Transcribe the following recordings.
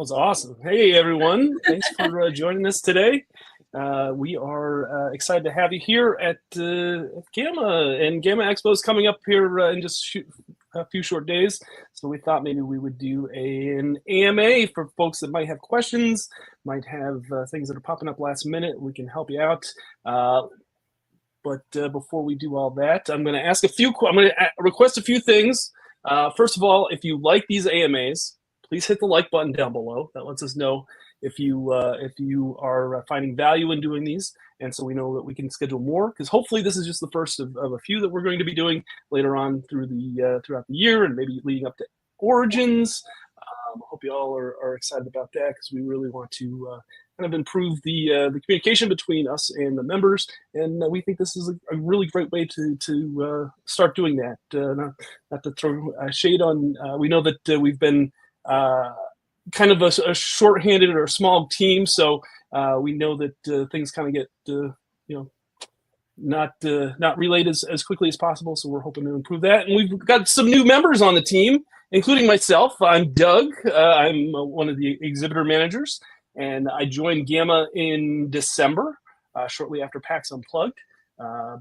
was awesome. Hey, everyone. Thanks for joining us today. We are excited to have you here at GAMA, and GAMA Expo is coming up here in just a few short days. So we thought maybe we would do an AMA for folks that might have questions, might have things that are popping up last minute. We can help you out. But before we do all that, I'm going to request a few things. First of all, if you like these AMAs, please hit the like button down below. That lets us know if you are finding value in doing these, and so we know that we can schedule more. Because hopefully this is just the first of a few that we're going to be doing later on throughout the year, and maybe leading up to Origins. I hope you all are excited about that, because we really want to kind of improve the communication between us and the members, and we think this is a really great way to start doing that. Not to throw shade on, we know that we've been kind of a short-handed or a small team, so we know that things kind of get not relayed as quickly as possible. So we're hoping to improve that, and we've got some new members on the team, including myself. I'm Doug. I'm one of the exhibitor managers, and I joined GAMA in December, shortly after PAX Unplugged.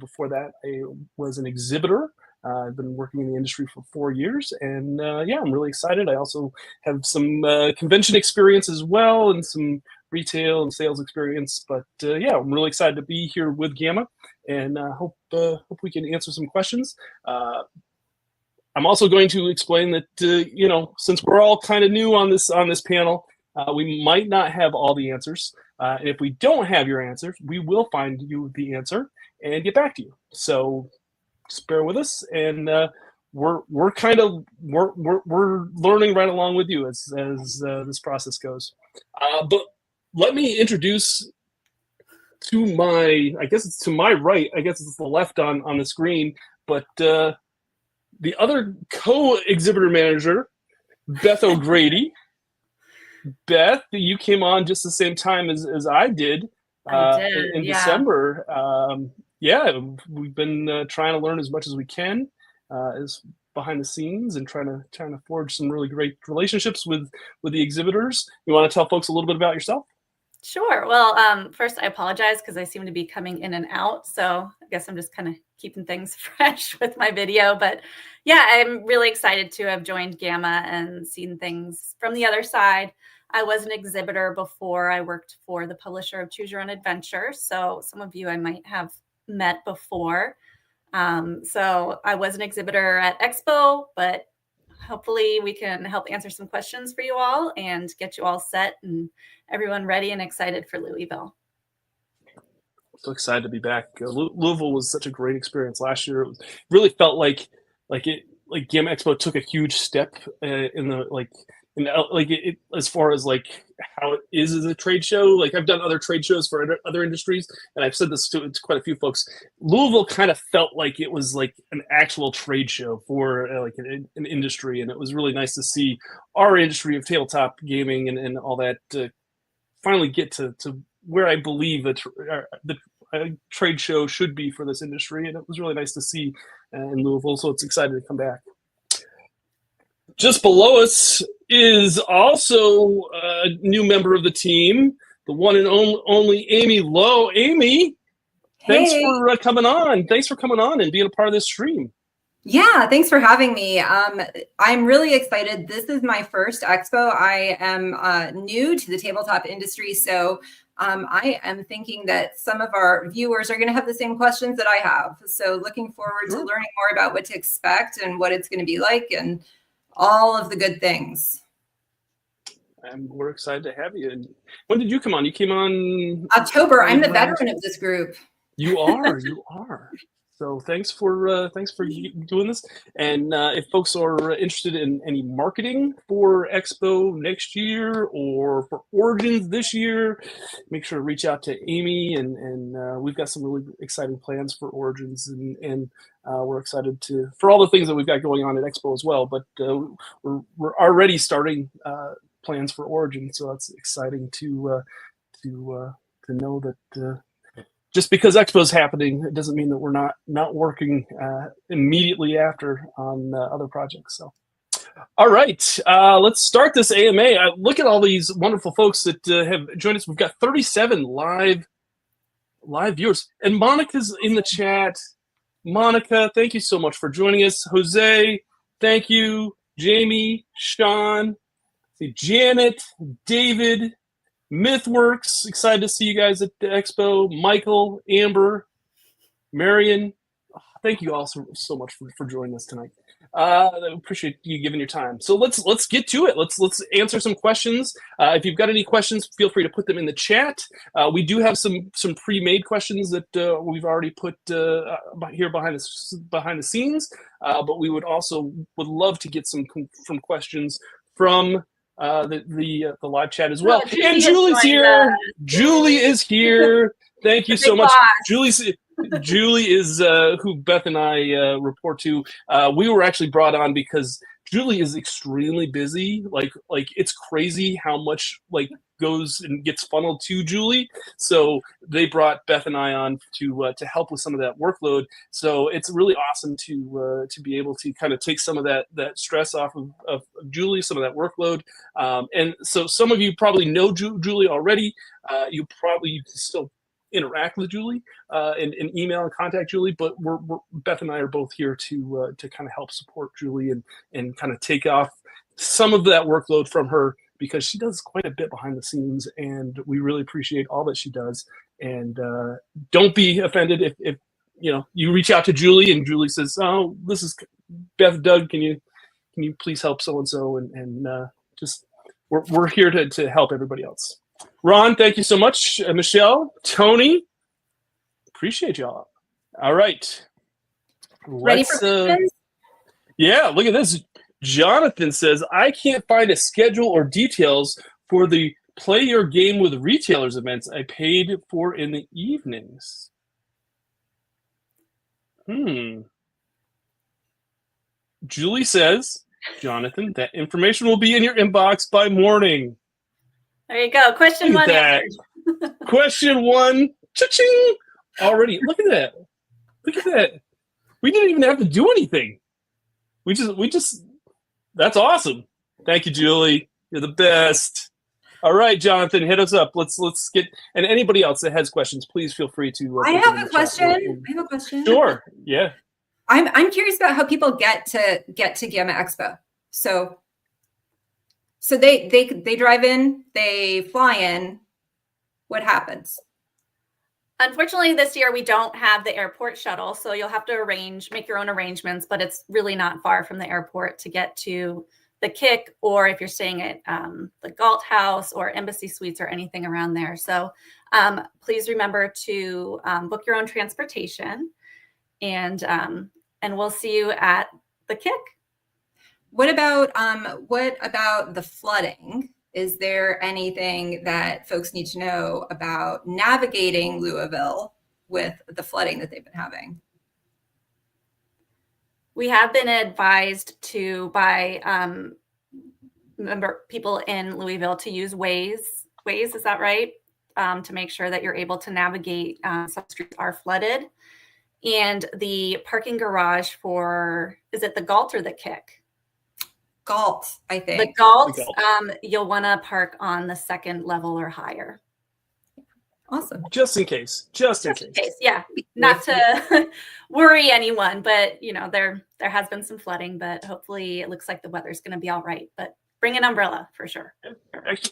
Before that, I was an exhibitor. I've been working in the industry for 4 years, and I'm really excited. I also have some convention experience as well, and some retail and sales experience. But I'm really excited to be here with GAMA, and hope we can answer some questions. I'm also going to explain that since we're all kind of new on this panel, we might not have all the answers. And if we don't have your answers, we will find you the answer and get back to you. So just bear with us, and we're learning right along with you as this process goes. But let me introduce to my right, I guess it's the left on the screen, but the other co-exhibitor manager, Beth O'Grady. Beth, you came on just the same time as I did, in December. We've been trying to learn as much as we can as behind the scenes, and trying to forge some really great relationships with the exhibitors. You want to tell folks a little bit about yourself? Sure. Well, first, I apologize because I seem to be coming in and out. So I guess I'm just kind of keeping things fresh with my video. But yeah, I'm really excited to have joined GAMA and seen things from the other side. I was an exhibitor before. I worked for the publisher of Choose Your Own Adventure. So some of you I might have met before. So I was an exhibitor at Expo, but hopefully we can help answer some questions for you all and get you all set and everyone ready and excited for Louisville. So excited to be back. Louisville was such a great experience last year. It really felt like GAMA Expo took a huge step as far as how it is as a trade show. Like, I've done other trade shows for other industries, and I've said this to quite a few folks. Louisville kind of felt like it was like an actual trade show for an industry, and it was really nice to see our industry of tabletop gaming and all that finally get to where I believe the trade show should be for this industry, and it was really nice to see in Louisville. So it's excited to come back. Just below us is also a new member of the team, the one and only Amy Lowe. Amy, Thanks for coming on. Thanks for coming on and being a part of this stream. Yeah, thanks for having me. I'm really excited. This is my first expo. I am new to the tabletop industry, so I am thinking that some of our viewers are going to have the same questions that I have. So looking forward to learning more about what to expect and what it's going to be like and all of the good things. And we're excited to have you. And when did you come on? You came on October. I'm the veteran of this group. You are. You are. So thanks for doing this. And if folks are interested in any marketing for Expo next year or for Origins this year, make sure to reach out to Amy. And we've got some really exciting plans for Origins, and we're excited for all the things that we've got going on at Expo as well. But we're already starting plans for Origins, so that's exciting to know that. Just because Expo is happening, it doesn't mean that we're not working immediately after on other projects. So, All right, let's start this AMA. Look at all these wonderful folks that have joined us. We've got 37 live viewers, and Monica's in the chat. Monica, thank you so much for joining us. Jose, thank you. Jamie, Sean, Janet, David, MythWorks, excited to see you guys at the expo. Michael, Amber, Marion, thank you all so much for joining us tonight. I appreciate you giving your time. So let's get to it. Let's answer some questions. If you've got any questions, feel free to put them in the chat. We do have some pre-made questions that we've already put here behind the scenes. But we would love to get some questions from the live chat as well. Oh, and Julie's here. Julie is here. Thank you so much, Julie is who Beth and I report to. We were actually brought on because Julie is extremely busy. Like it's crazy how much goes and gets funneled to Julie. So they brought Beth and I on to help with some of that workload. So it's really awesome to be able to kind of take some of that stress off of Julie, some of that workload. And so some of you probably know Julie already. You can still interact with Julie and email and contact Julie, but Beth and I are both here to kind of help support Julie and kind of take off some of that workload from her, because she does quite a bit behind the scenes, and we really appreciate all that she does. And don't be offended if you reach out to Julie and Julie says, "Oh, this is Beth, Doug, can you please help so and so?" And just we're here to help everybody else. Ron, thank you so much. Michelle, Tony, appreciate y'all. All right. Ready for questions? Yeah, look at this. Jonathan says, I can't find a schedule or details for the Play Your Game with Retailers events I paid for in the evenings. Julie says, Jonathan, that information will be in your inbox by morning. There you go. Question one answered. Question one. Cha-ching! Already. Look at that. Look at that. We didn't even have to do anything. We just that's awesome. Thank you, Julie. You're the best. All right, Jonathan, hit us up. Let's get, and anybody else that has questions, please feel free to. I have a question. Sure. Yeah. I'm curious about how people get to GAMA Expo. So they drive in, they fly in. What happens? Unfortunately, this year we don't have the airport shuttle, so you'll have to make your own arrangements, but it's really not far from the airport to get to the Kick, or if you're staying at the Galt House or Embassy Suites or anything around there. So please remember to book your own transportation, and we'll see you at the Kick. What about the flooding? Is there anything that folks need to know about navigating Louisville with the flooding that they've been having? We have been advised by people in Louisville to use Waze. Waze, is that right? To make sure that you're able to navigate. Some streets are flooded. And the parking garage is it the Galt or the Kick? Galt, I think. The Galt, you'll want to park on the second level or higher. Awesome. Just in case. Yeah. Not to worry anyone, but there has been some flooding, but hopefully it looks like the weather's going to be all right. But bring an umbrella for sure.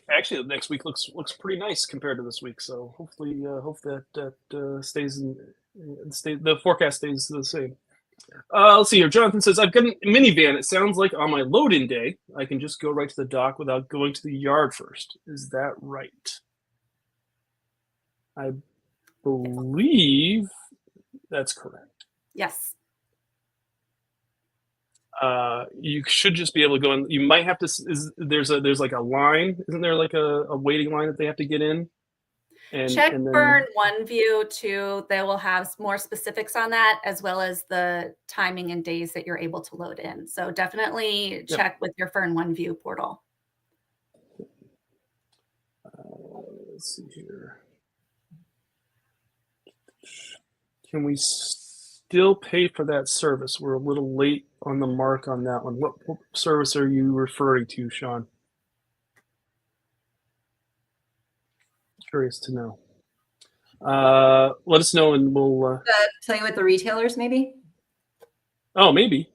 Actually, next week looks pretty nice compared to this week. So hopefully, hope that stays the forecast stays the same. Let's see here. Jonathan says, I've got a minivan. It sounds like on my load-in day, I can just go right to the dock without going to the yard first. Is that right? I believe that's correct. Yes. You should just be able to go in. You might have to. There's like a line. Isn't there like a waiting line that they have to get in? Check Burn One View too. They will have more specifics on that, as well as the timing and days that you're able to load in. So definitely check with your Fern One View portal. Let's see here. Can we still pay for that service? We're a little late on the mark on that one. What service are you referring to, Sean? Curious to know. Let us know and we'll Tell you what the retailers maybe. Oh, maybe.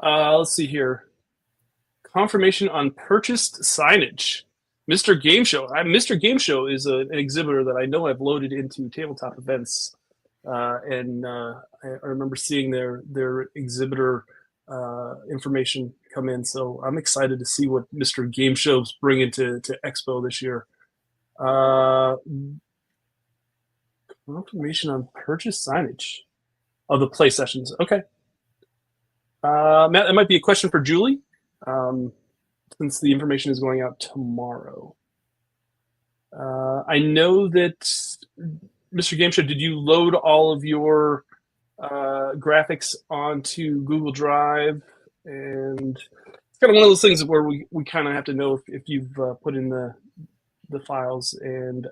Let's see here. Confirmation on purchased signage. Mr. Game Show. Mr. Game Show is an exhibitor that I know I've loaded into tabletop events, and I remember seeing their exhibitor information come in. So I'm excited to see what Mr. Game Show's bringing to Expo this year. Confirmation on purchased signage of the play sessions. Okay. Matt, that might be a question for Julie, since the information is going out tomorrow. I know that, Mr. Game Show, did you load all of your graphics onto Google Drive? And it's kind of one of those things where we kind of have to know if you've put in the files. And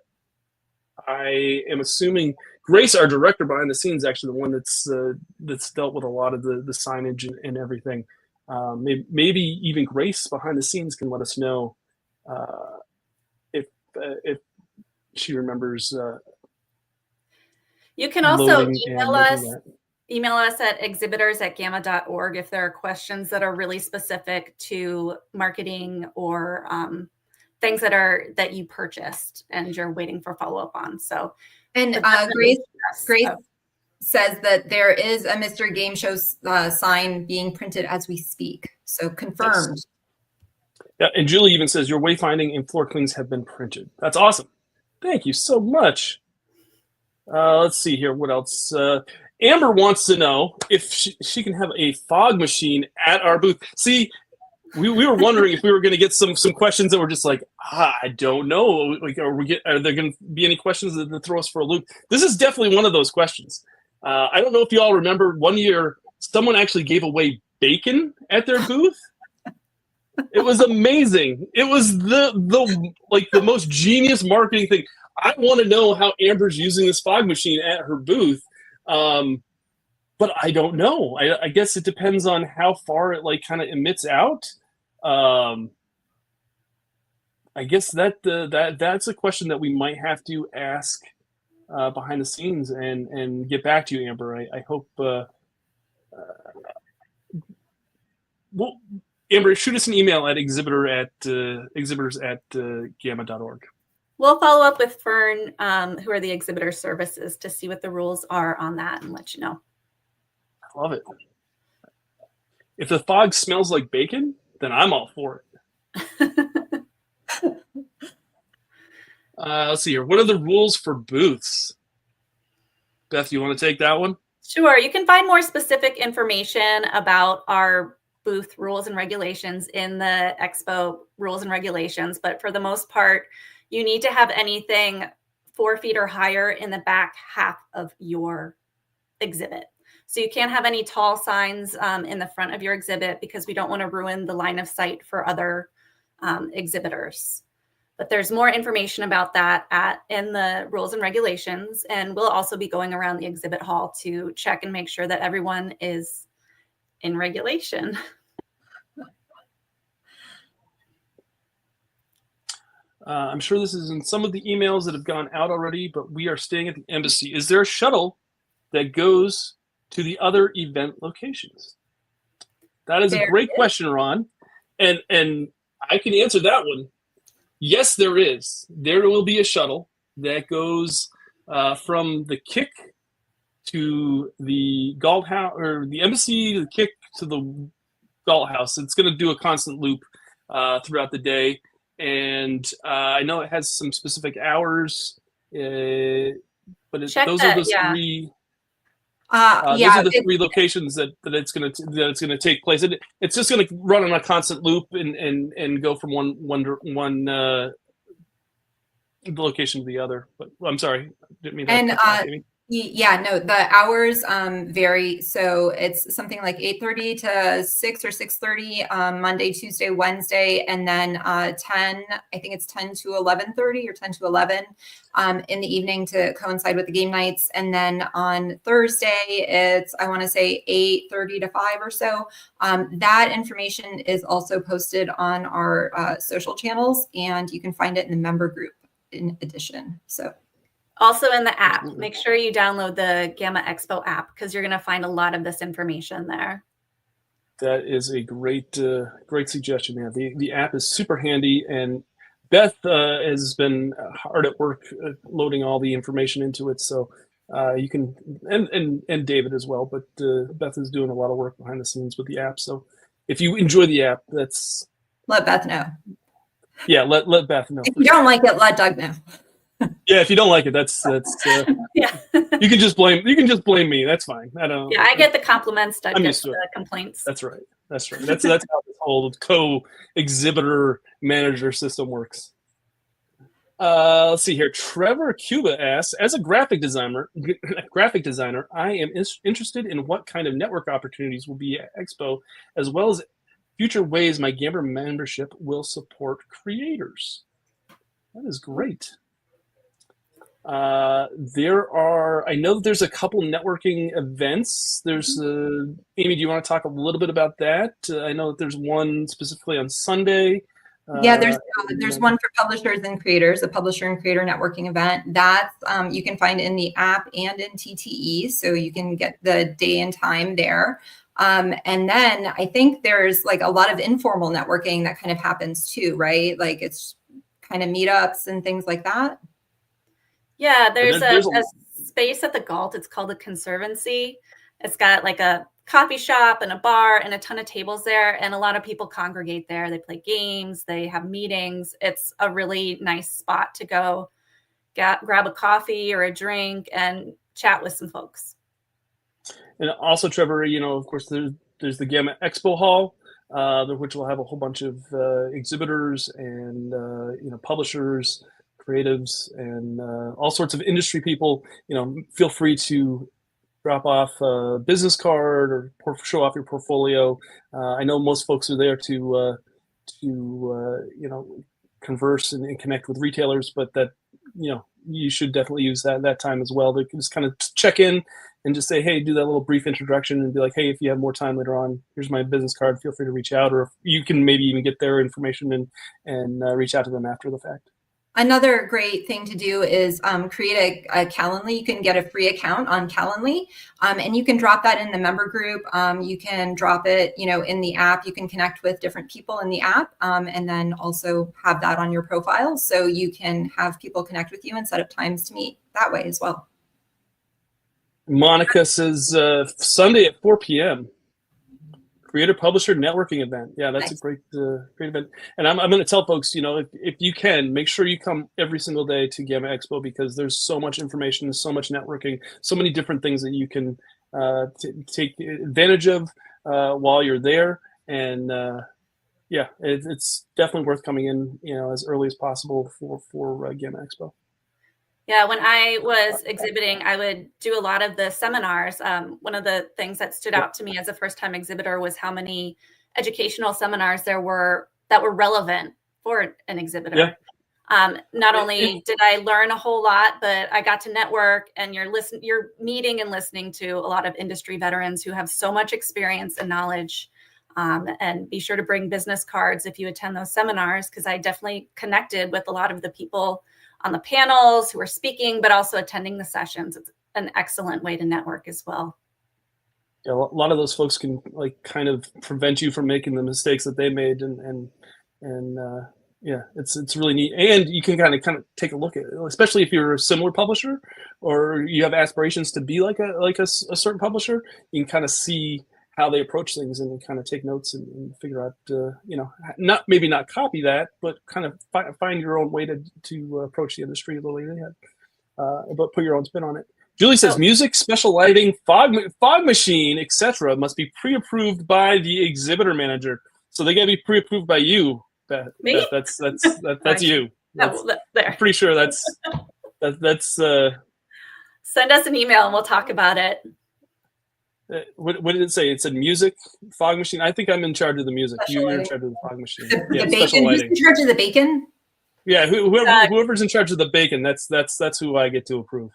I am assuming Grace, our director behind the scenes, actually the one that's dealt with a lot of the signage and everything. Maybe even Grace behind the scenes can let us know if she remembers. You can also email us at exhibitors@gamma.org if there are questions that are really specific to marketing or things that you purchased and you're waiting for follow-up on. So, and Grace says that there is a Mr. Game Show sign being printed as we speak. So confirmed. Yes. Yeah, and Julie even says your wayfinding and floor cleans have been printed. That's awesome. Thank you so much. Let's see here. What else? Amber wants to know if she can have a fog machine at our booth. See, we were wondering if we were going to get some questions that were just like, I don't know. Like, are there going to be any questions that throw us for a loop? This is definitely one of those questions. I don't know if you all remember one year someone actually gave away bacon at their booth. It was amazing. It was the most genius marketing thing. I want to know how Amber's using this fog machine at her booth. But I don't know. I guess it depends on how far it kind of emits out. I guess that's a question that we might have to ask behind the scenes and get back to you, Amber. I hope. Well, Amber, shoot us an email at exhibitors@gamma.org. We'll follow up with Fern, who are the exhibitor services, to see what the rules are on that and let you know. I love it. If the fog smells like bacon, then I'm all for it. Let's see here. What are the rules for booths? Beth, you want to take that one? Sure. You can find more specific information about our booth rules and regulations in the Expo rules and regulations. But for the most part, you need to have anything 4 feet or higher in the back half of your exhibit. So you can't have any tall signs in the front of your exhibit because we don't want to ruin the line of sight for other exhibitors. But there's more information about that in the rules and regulations. And we'll also be going around the exhibit hall to check and make sure that everyone is in regulation. I'm sure this is in some of the emails that have gone out already, but we are staying at the embassy. Is there a shuttle that goes to the other event locations? That is a great question, Ron. And I can answer that one. Yes, there is. There will be a shuttle that goes from the Kick to the Galt House, or the embassy to the Kick to the Galt House. It's going to do a constant loop throughout the day. And I know it has some specific hours, but those are the three. Those are the three locations that it's going to take place. It's just going to run on a constant loop and go from one location to the other. But I'm sorry, didn't mean that. Yeah, no, the hours vary. So it's something like 8:30 to 6 or 6:30 Monday, Tuesday, Wednesday, and then 10, I think it's 10 to 11:30 or 10 to 11 in the evening to coincide with the game nights. And then on Thursday, it's, I want to say 8:30 to 5 or so. That information is also posted on our social channels, and you can find it in the member group in addition. So. Also in the app, make sure you download the GAMA Expo app because you're going to find a lot of this information there. That is a great suggestion. Yeah, the app is super handy, and Beth has been hard at work loading all the information into it. So you can, and David as well. But Beth is doing a lot of work behind the scenes with the app. So if you enjoy the app, Let Beth know. Yeah, let Beth know. If you don't like it, let Doug know. Yeah, if you don't like it, that's yeah. you can just blame me. That's fine. I don't. Yeah, I get the compliments. Doug I'm gets used to the complaints. That's right. That's how this whole co-exhibitor manager system works. Let's see here. Trevor Cuba asks, as a graphic designer, I am interested in what kind of network opportunities will be at Expo, as well as future ways my GAMA membership will support creators. That is great. I know that there's a couple networking events. There's Amy, do you want to talk a little bit about that? I know that there's one specifically on Sunday. Yeah, there's one for publishers and creators, a publisher and creator networking event. That's you can find in the app and in TTE, so you can get the day and time there. And then I think there's like a lot of informal networking that kind of happens too, right? Like it's kind of meetups and things like that. Yeah, there's a space at the Galt. It's called the Conservancy. It's got like a coffee shop and a bar and a ton of tables there. And a lot of people congregate there. They play games. They have meetings. It's a really nice spot to go grab a coffee or a drink and chat with some folks. And also, Trevor, of course, there's the GAMA Expo Hall, which will have a whole bunch of exhibitors and, publishers, creatives, and all sorts of industry people. Feel free to drop off a business card or show off your portfolio. I know most folks are there to converse and connect with retailers, but that you should definitely use that time as well to just kind of check in and just say, hey, do that little brief introduction and be like, hey, if you have more time later on, here's my business card. Feel free to reach out, or you can maybe even get their information and reach out to them after the fact. Another great thing to do is create a Calendly. You can get a free account on Calendly, and you can drop that in the member group. You can drop it, in the app. You can connect with different people in the app, and then also have that on your profile, so you can have people connect with you and set up times to meet that way as well. Monica says Sunday at 4 p.m. Creator Publisher Networking event. Yeah, that's nice. A great event. And I'm going to tell folks, if you can, make sure you come every single day to GAMA Expo, because there's so much information, so much networking, so many different things that you can take advantage of while you're there. And it's definitely worth coming in, as early as possible for GAMA Expo. Yeah, when I was exhibiting, I would do a lot of the seminars. One of the things that stood out to me as a first-time exhibitor was how many educational seminars there were that were relevant for an exhibitor. Yeah. Not only did I learn a whole lot, but I got to network, and you're meeting and listening to a lot of industry veterans who have so much experience and knowledge. And be sure to bring business cards if you attend those seminars, because I definitely connected with a lot of the people on the panels who are speaking, but also attending the sessions. It's an excellent way to network as well. Yeah, a lot of those folks can kind of prevent you from making the mistakes that they made, and it's really neat. And you can kind of take a look at it, especially if you're a similar publisher or you have aspirations to be like a certain publisher. You can kind of see how they approach things and kind of take notes and figure out, not copy that, but kind of find your own way to approach the industry the way they have, but put your own spin on it. Julie says, music, special lighting, fog machine, etc. must be pre-approved by the exhibitor manager. So they got to be pre-approved by you, Beth. Me? That's you. There. I'm pretty sure that's Send us an email and we'll talk about it. What did it say? It said music, fog machine. I think I'm in charge of the music. You're in charge of the fog machine. The Yeah, bacon. special lighting. Who's in charge of the bacon? Yeah, whoever's in charge of the bacon, that's who I get to approve.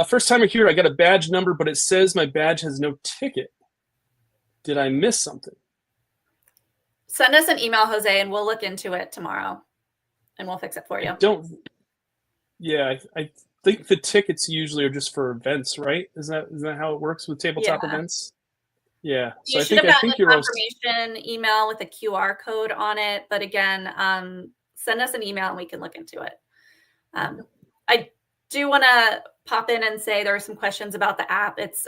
First time here, I got a badge number, but it says my badge has no ticket. Did I miss something? Send us an email, Jose, and we'll look into it tomorrow, and we'll fix it for you. I think the tickets usually are just for events, right? Isn't that how it works with tabletop events? Yeah. So I think you're confirmation email with a QR code on it. But again, send us an email and we can look into it. I do want to pop in and say there are some questions about the app. It's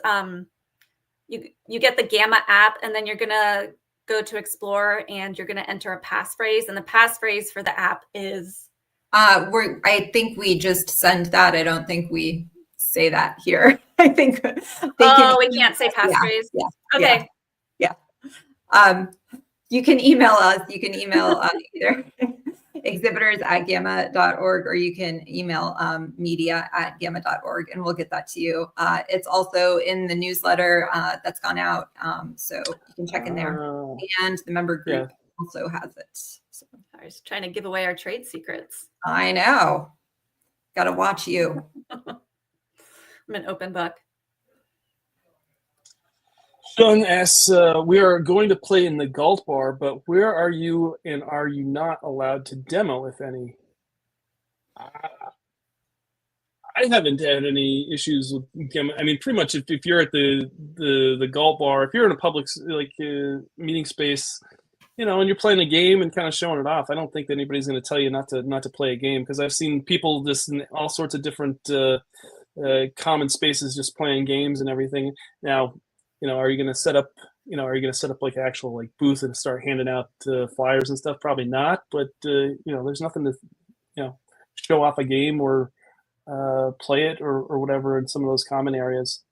you get the GAMA app, and then you're gonna go to Explore and you're gonna enter a passphrase, and the passphrase for the app is. I think we just send that. I don't think we say that here. I think we can't say passphrase. Yeah, okay. Yeah. You can email us. You can email either exhibitors@gamma.org, or you can email media@gamma.org, and we'll get that to you. It's also in the newsletter that's gone out, so you can check in there. And the member group also has it. So. I was trying to give away our trade secrets. I know. Got to watch you. I'm an open book. Sean asks, we are going to play in the Galt Bar, but where are you, and are you not allowed to demo, if any? I haven't had any issues with Gamma. I mean, pretty much if you're at the Galt Bar, if you're in a public meeting space, and you're playing a game and kind of showing it off, I don't think that anybody's going to tell you not to play a game, because I've seen people just in all sorts of different common spaces just playing games and everything. Now, are you going to set up, like an actual booth and start handing out flyers and stuff? Probably not. But there's nothing to, show off a game or play it or whatever in some of those common areas.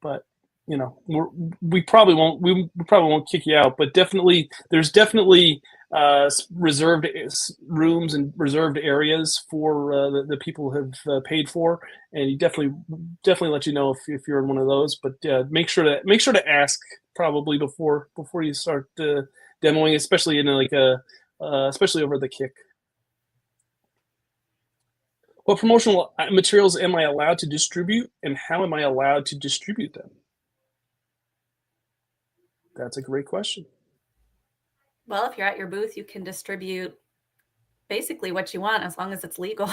But we probably won't kick you out. But there's definitely reserved rooms and reserved areas for the people who have paid for, and you definitely let you know if you're in one of those. But make sure to ask probably before you start demoing, especially in especially over the kick. What promotional materials am I allowed to distribute, and how am I allowed to distribute them? That's a great question. Well, if you're at your booth, you can distribute basically what you want, as long as it's legal.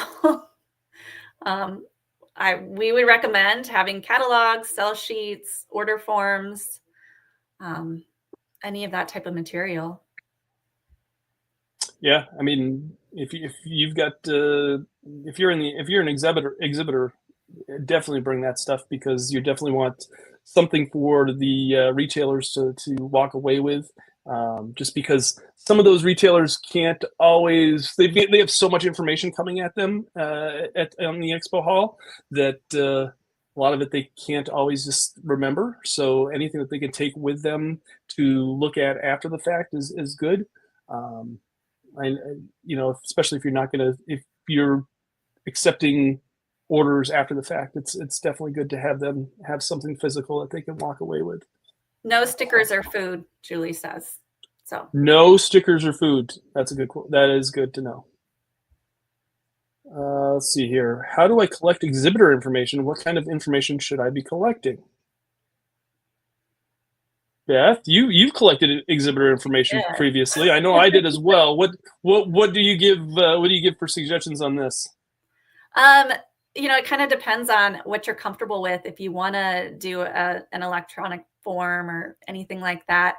We would recommend having catalogs, sell sheets, order forms, any of that type of material. Yeah, I mean, if you've got if you're an exhibitor, definitely bring that stuff, because you definitely want something for the retailers to walk away with. Just because some of those retailers can't always, they have so much information coming at them on the expo hall that a lot of it they can't always just remember. So anything that they can take with them to look at after the fact is good. Especially if you're accepting orders after the fact, it's definitely good to have something physical that they can walk away with. No stickers or food, Julie says. So no stickers or food. That's a good quote. That is good to know. Let's see here. How do I collect exhibitor information? What kind of information should I be collecting? Beth, you've collected exhibitor information previously. I know I did as well. What do you give? What do you give for suggestions on this? It kind of depends on what you're comfortable with. If you want to do an electronic form or anything like that,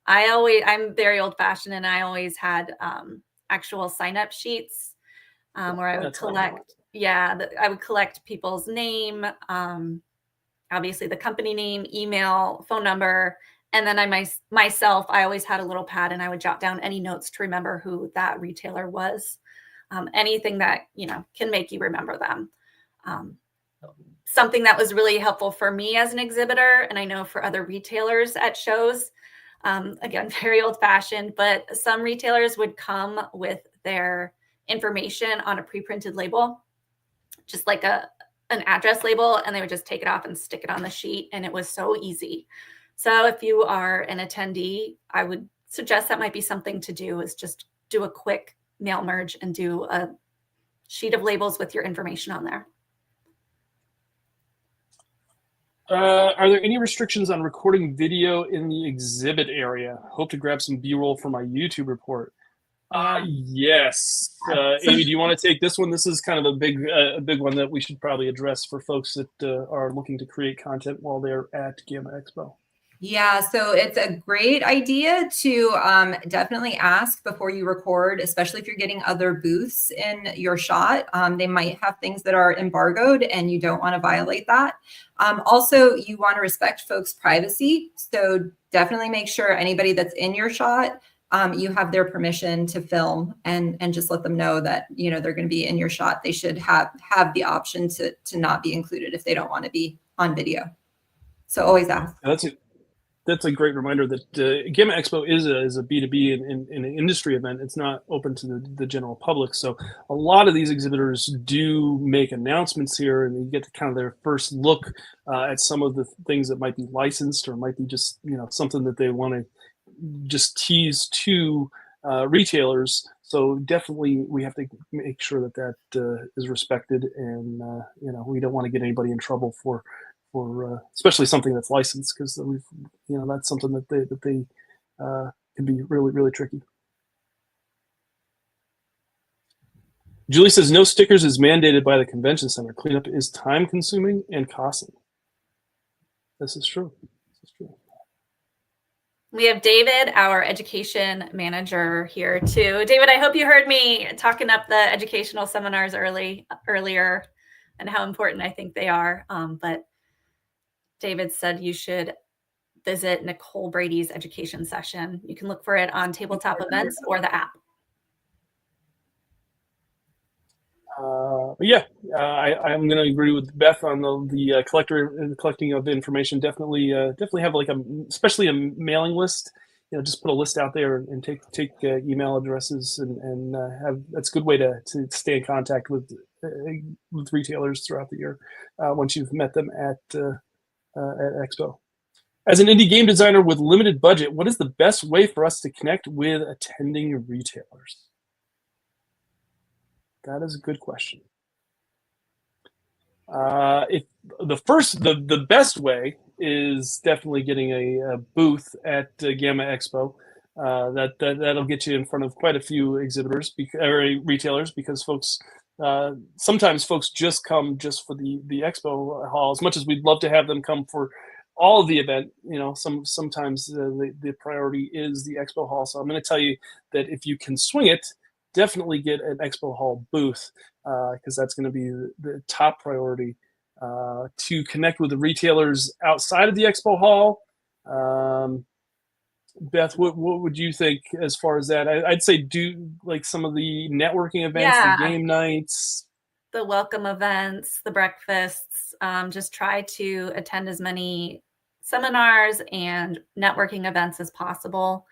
I'm very old fashioned, and I always had actual sign up sheets where I would collect. I would collect people's name, obviously the company name, email, phone number. And then I always had a little pad, and I would jot down any notes to remember who that retailer was. Anything that, can make you remember them. Something that was really helpful for me as an exhibitor, and I know for other retailers at shows, again, very old fashioned, but some retailers would come with their information on a pre-printed label. just like an address label, and they would just take it off and stick it on the sheet. And it was so easy. So if you are an attendee, I would suggest that might be something to do, is just do a quick mail merge and do a sheet of labels with your information on there. Are there any restrictions on recording video in the exhibit area? Hope to grab some B-roll for my YouTube report. Yes. Amy, do you want to take this one? This is kind of a big one that we should probably address for folks that are looking to create content while they're at GAMA Expo. Yeah, so it's a great idea to definitely ask before you record, especially if you're getting other booths in your shot. They might have things that are embargoed and you don't want to violate that. Also, you want to respect folks' privacy. So definitely make sure anybody that's in your shot, you have their permission to film, and just let them know that, you know, they're going to be in your shot. They should have the option to not be included if they don't want to be on video. So always ask. That's a great reminder that GAMA Expo is a B2B and an industry event. It's not open to the general public. So a lot of these exhibitors do make announcements here, and you get to kind of their first look at some of the things that might be licensed, or might be just, you know, something that they want to just tease to retailers. So definitely we have to make sure that is respected, and you know, we don't want to get anybody in trouble for especially something that's licensed, because we've, you know, that's something that they can be really, really tricky. Julie says no stickers is mandated by the convention center. Cleanup is time consuming and costly. This is true. This is true. We have David, our education manager, here too. David, I hope you heard me talking up the educational seminars earlier and how important I think they are. But David said you should visit Nicole Brady's education session. You can look for it on Tabletop Events or the app. I'm going to agree with Beth on the collecting of information. Definitely have like especially a mailing list. You know, just put a list out there and take email addresses and have. That's a good way to stay in contact with retailers throughout the year once you've met them at Expo. As an indie game designer with limited budget, what is the best way for us to connect with attending retailers? That is a good question. If the best way is definitely getting a booth at GAMA Expo. That'll get you in front of quite a few exhibitors or retailers, because sometimes folks just come just for the expo hall. As much as we'd love to have them come for all of the event, you know, sometimes the priority is the expo hall. So I'm going to tell you that if you can swing it, definitely get an expo hall booth, because that's going to be the top priority to connect with the retailers outside of the expo hall. Beth, what would you think as far as that? I'd say do like some of the networking events, the game nights, the welcome events, the breakfasts. Just try to attend as many seminars and networking events as possible.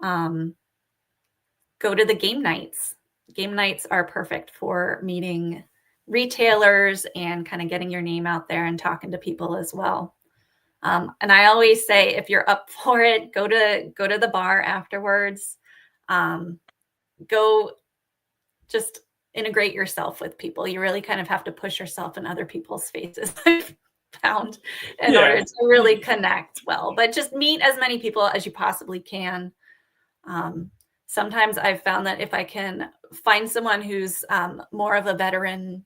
Go to the game nights. Game nights are perfect for meeting retailers and kind of getting your name out there and talking to people as well. And I always say, if you're up for it, go to the bar afterwards. Go just integrate yourself with people. You really kind of have to push yourself in other people's faces, I've found, in order to really connect well. But just meet as many people as you possibly can. Sometimes I've found that if I can find someone who's more of a veteran,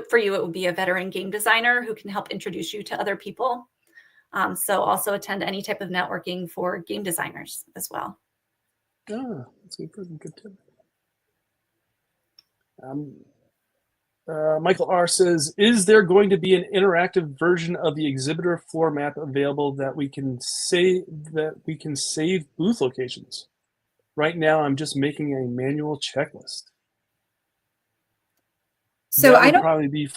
for you, it would be a veteran game designer who can help introduce you to other people. So also attend any type of networking for game designers as well. That's a good tip. Michael R says, is there going to be an interactive version of the exhibitor floor map available that we can save booth locations? Right now, I'm just making a manual checklist. So that would probably be,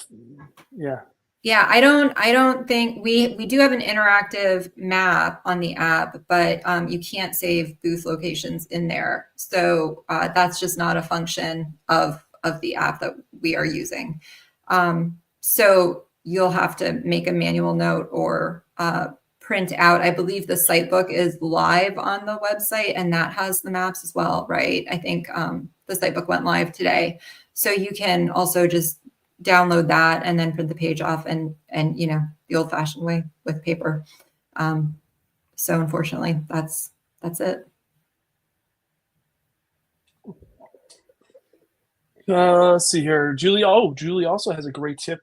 Yeah, I don't think we do have an interactive map on the app, but you can't save booth locations in there. So that's just not a function of the app that we are using. So you'll have to make a manual note or print out. I believe the site book is live on the website, and that has the maps as well, right? I think the site book went live today. So you can also just download that and then print the page off and you know, the old fashioned way with paper. So unfortunately, that's it. Let's see here. Julie also has a great tip.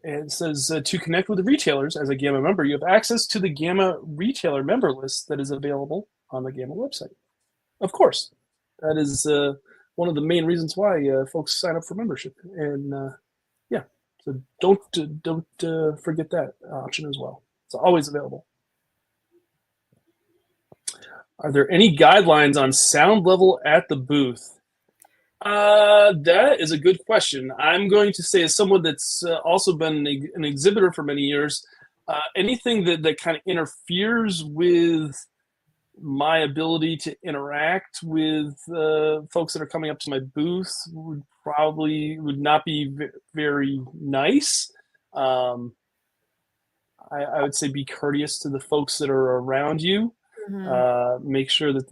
And says to connect with the retailers as a GAMA member, you have access to the GAMA retailer member list that is available on the GAMA website. Of course, that is one of the main reasons why folks sign up for membership. And yeah, so don't forget that option as well. It's always available. Are there any guidelines on sound level at the booth? That is a good question. I'm going to say, as someone that's also been an exhibitor for many years, anything that kind of interferes with my ability to interact with folks that are coming up to my booth would not be very nice. I would say be courteous to the folks that are around you. Mm-hmm. Make sure that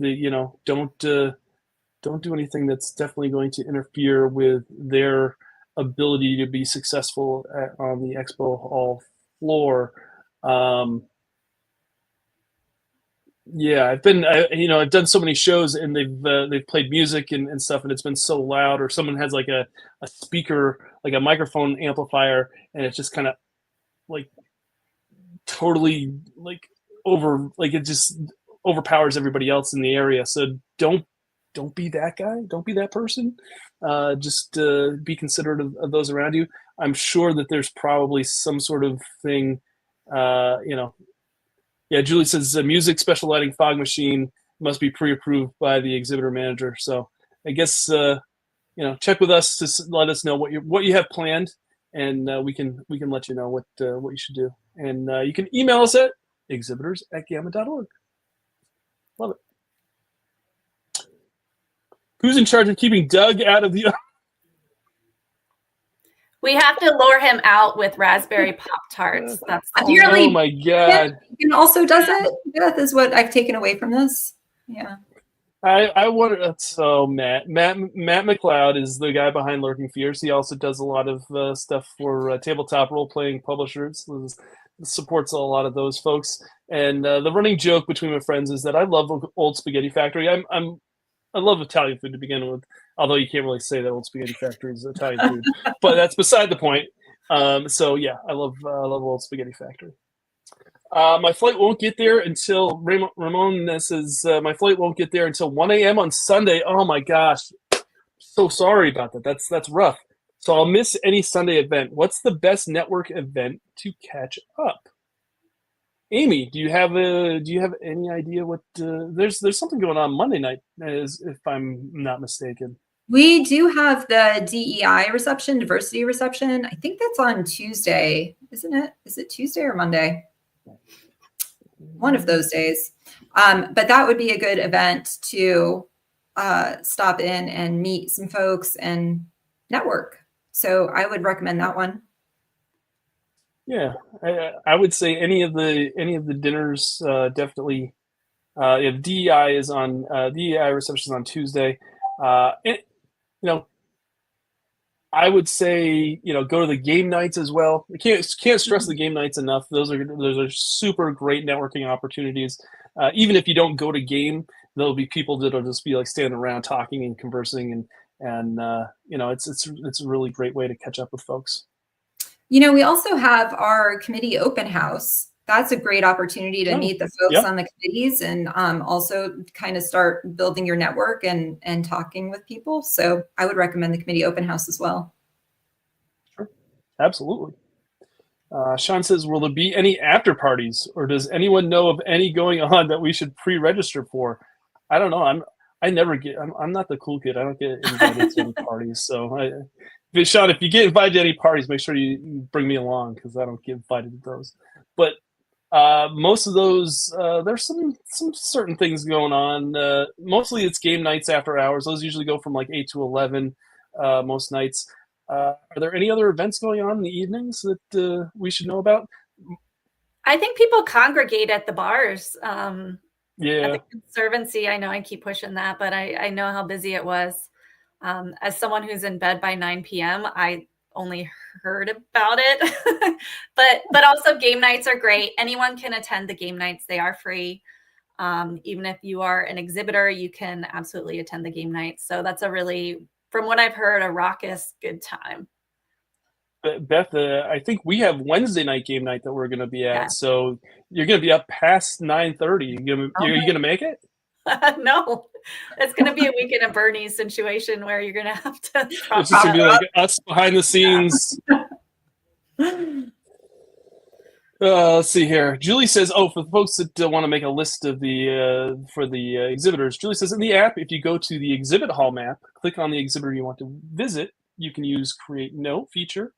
don't do anything that's definitely going to interfere with their ability to be successful on the expo hall floor. Yeah, I've done so many shows, and they've played music and stuff, and it's been so loud, or someone has like a speaker, like a microphone amplifier, and it's just kind of like totally like it just overpowers everybody else in the area. So don't be that guy. Don't be that person. Just be considerate of those around you. I'm sure that there's probably some sort of thing, Yeah, Julie says music, special lighting, fog machine must be pre-approved by the exhibitor manager. So I guess, check with us to let us know what you have planned, and we can let you know what you should do. And you can email us at exhibitors@gamma.org. Love it. Who's in charge of keeping Doug out of the... We have to lure him out with raspberry Pop-Tarts. That's apparently. Oh my God. And also does it. Beth is what I've taken away from this. Yeah. I wonder. So Matt McLeod is the guy behind Lurking Fears. He also does a lot of stuff for tabletop role-playing publishers. Supports a lot of those folks. And the running joke between my friends is that I love Old Spaghetti Factory. I love Italian food to begin with, although you can't really say that Old Spaghetti Factory is Italian food, but that's beside the point. So yeah, I love Old Spaghetti Factory. My flight won't get there until Ramon says my flight won't get there until 1 a.m. on Sunday. Oh my gosh, so sorry about that. That's rough. So I'll miss any Sunday event. What's the best network event to catch up? Amy, do you have any idea what there's something going on Monday night, if I'm not mistaken? We do have the DEI reception, diversity reception. I think that's on Tuesday, isn't it? Is it Tuesday or Monday? One of those days. But that would be a good event to stop in and meet some folks and network. So I would recommend that one. Yeah, I would say any of the dinners definitely. If DEI is on DEI reception is on Tuesday, I would say go to the game nights as well. I can't stress the game nights enough. Those are super great networking opportunities. Even if you don't go to game, there'll be people that'll just be like standing around talking and conversing, and it's a really great way to catch up with folks. We also have our committee open house. That's a great opportunity to meet the folks on the committees, and also kind of start building your network and talking with people. So I would recommend the committee open house as well. Sure, absolutely. Sean says, will there be any after parties, or does anyone know of any going on that we should pre-register for? I don't know. I'm not the cool kid. I don't get invited to any parties. So Sean, if you get invited to any parties, make sure you bring me along, because I don't get invited to those. But most of those, there's some certain things going on. Mostly it's game nights after hours. Those usually go from like 8 to 11 most nights. Are there any other events going on in the evenings that we should know about? I think people congregate at the bars. Yeah. At the Conservancy, I know I keep pushing that, but I know how busy it was. As someone who's in bed by 9 p.m., I only heard about it. but also game nights are great. Anyone can attend the game nights. They are free. Even if you are an exhibitor, you can absolutely attend the game nights. So that's a really, from what I've heard, a raucous good time. Beth, I think we have Wednesday night game night that we're going to be at. Yeah. So you're going to be up past 9:30. Are you going to make it? No, it's going to be a weekend at Bernie's situation where you're going to have to. It's just going to be like us behind the scenes. Let's see here. Julie says, for the folks that want to make a list of for the exhibitors, Julie says in the app, if you go to the exhibit hall map, click on the exhibitor you want to visit, you can use create note feature,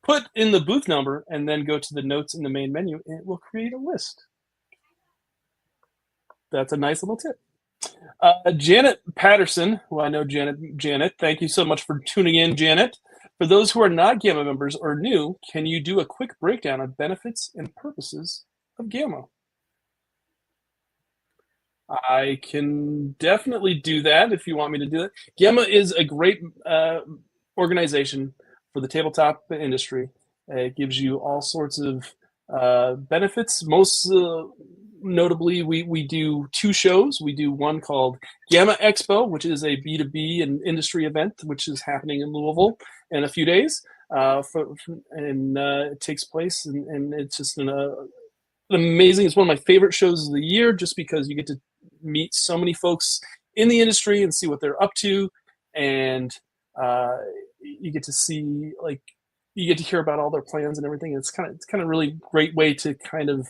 put in the booth number, and then go to the notes in the main menu, and it will create a list. That's a nice little tip. Janet Patterson, who I know Janet, thank you so much for tuning in, Janet. For those who are not GAMA members or new, can you do a quick breakdown of benefits and purposes of GAMA? I can definitely do that if you want me to do it. GAMA is a great organization for the tabletop industry. It gives you all sorts of benefits. Most notably, we do two shows. We do one called GAMA Expo, which is a B2B and industry event, which is happening in Louisville in a few days. It takes place, and it's just an amazing. It's one of my favorite shows of the year, just because you get to meet so many folks in the industry and see what they're up to, and you get to see, like, you get to hear about all their plans and everything. It's kind of really great way to kind of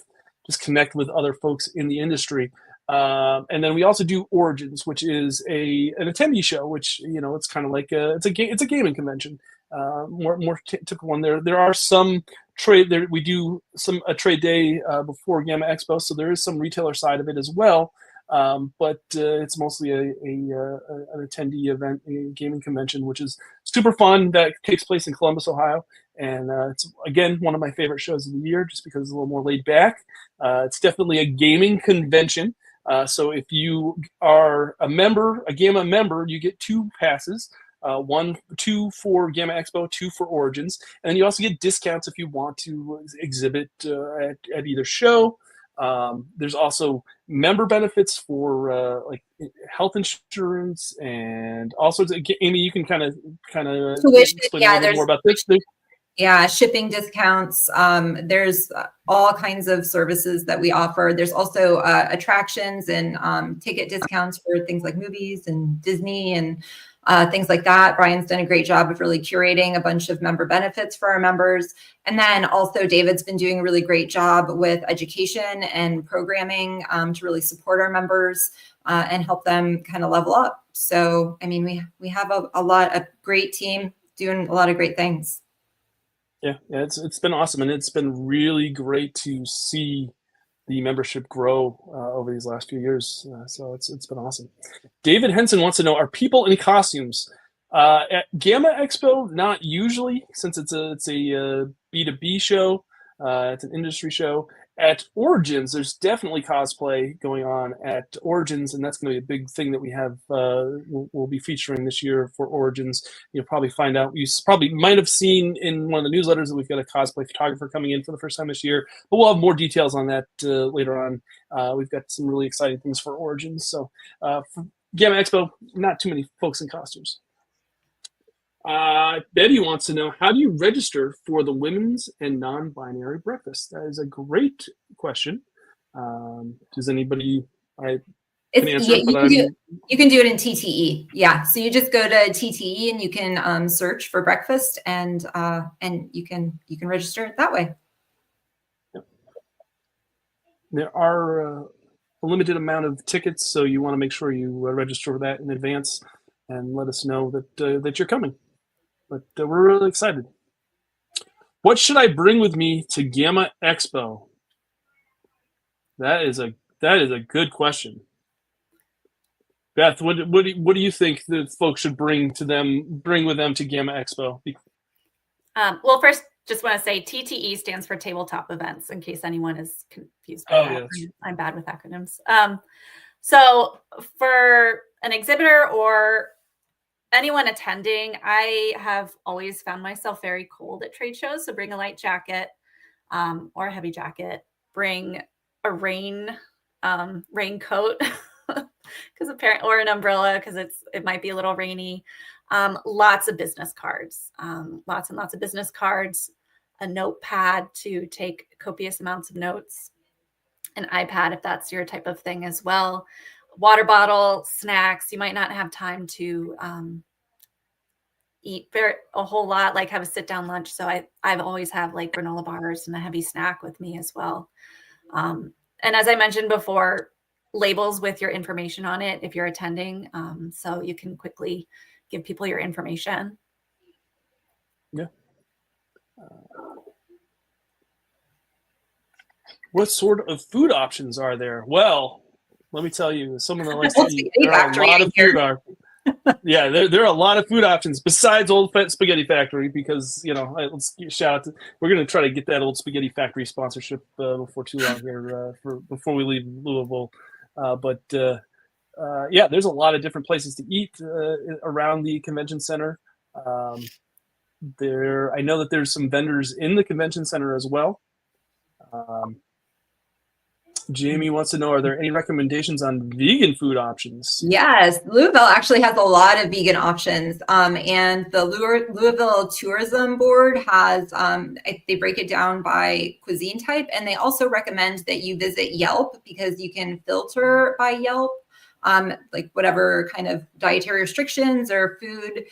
just connect with other folks in the industry. And then we also do Origins, which is an attendee show, which, it's kind of like it's a gaming convention. More typical one. There are some trade there. We do a trade day before GAMA Expo, so there is some retailer side of it as well. But it's mostly an attendee event, a gaming convention, which is super fun. That takes place in Columbus, Ohio, and it's again one of my favorite shows of the year, just because it's a little more laid back. It's definitely a gaming convention. So if you are a GAMA member, you get 2 passes. 2 for GAMA Expo, 2 for Origins, and then you also get discounts if you want to exhibit at either show. There's also member benefits for like health insurance and all sorts of. Amy, you can kind of explain a little bit more about this. Yeah, shipping discounts. There's all kinds of services that we offer. There's also attractions and ticket discounts for things like movies and Disney and things like that. Brian's done a great job of really curating a bunch of member benefits for our members. And then also David's been doing a really great job with education and programming to really support our members and help them kind of level up. So, I mean, we have a great team doing a lot of great things. Yeah, it's been awesome, and it's been really great to see the membership grow over these last few years. So it's been awesome. David Henson wants to know: are people in costumes at GAMA Expo? Not usually, since it's a B2B show. It's an industry show. At Origins, there's definitely cosplay going on at Origins, and that's going to be a big thing that we have. We'll be featuring this year for Origins. You'll probably find out. You probably might have seen in one of the newsletters that we've got a cosplay photographer coming in for the first time this year. But we'll have more details on that later on. We've got some really exciting things for Origins. So for GAMA Expo, not too many folks in costumes. Betty wants to know, how do you register for the women's and non-binary breakfast? That is a great question. Does anybody? I can answer it, you can do it in TTE. Yeah, so you just go to TTE and you can search for breakfast, and you can register it that way. Yep. There are a limited amount of tickets, so you want to make sure you register for that in advance and let us know that you're coming. But we're really excited. What should I bring with me to GAMA Expo? That is a good question. Beth, what do you think that folks should bring with them to GAMA Expo? Well, first, just want to say TTE stands for tabletop events, in case anyone is confused by that. Yes. I'm bad with acronyms. So for an exhibitor or anyone attending, I have always found myself very cold at trade shows. So bring a light jacket or a heavy jacket. Bring a raincoat because apparently, or an umbrella because it might be a little rainy. Lots of business cards, lots and lots of business cards, a notepad to take copious amounts of notes, an iPad if that's your type of thing as well, water bottle, snacks. You might not have time to eat a whole lot, like have a sit down lunch. So I've always have like granola bars and a heavy snack with me as well. And as I mentioned before, labels with your information on it if you're attending, so you can quickly give people your information. Yeah. What sort of food options are there? Well, let me tell you, as someone that likes to eat, there are a lot of food. Yeah, there are a lot of food options besides Old Spaghetti Factory because, let's shout out to, we're going to try to get that Old Spaghetti Factory sponsorship before too long here before we leave Louisville. Yeah, there's a lot of different places to eat around the convention center. I know that there's some vendors in the convention center as well. Jamie wants to know, are there any recommendations on vegan food options? Yes, Louisville actually has a lot of vegan options. And the Louisville Tourism Board has, they break it down by cuisine type. And they also recommend that you visit Yelp because you can filter by Yelp, like whatever kind of dietary restrictions or food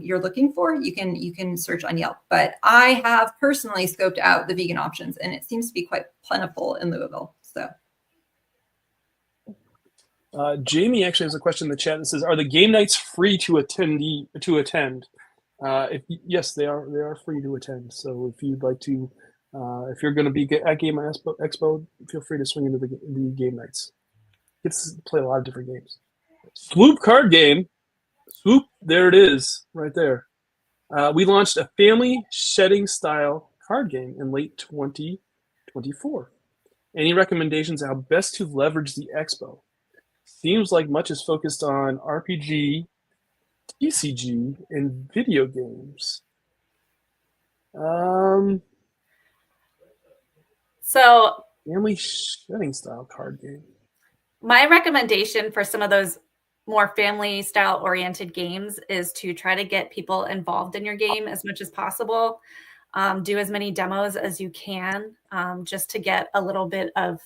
you're looking for, you can search on Yelp. But I have personally scoped out the vegan options and it seems to be quite plentiful in Louisville. So, Jamie actually has a question in the chat that says, "Are the game nights free to attend?" Yes, they are. They are free to attend. So if you'd like to, if you're going to be at GAMA Expo, feel free to swing into the game nights. Get to play a lot of different games. Swoop card game. Swoop, there it is, right there. We launched a family shedding style card game in late 2024. Any recommendations on how best to leverage the expo? Seems like much is focused on RPG, TCG, and video games. So family shedding style card game. My recommendation for some of those more family style oriented games is to try to get people involved in your game as much as possible. Do as many demos as you can, just to get a little bit of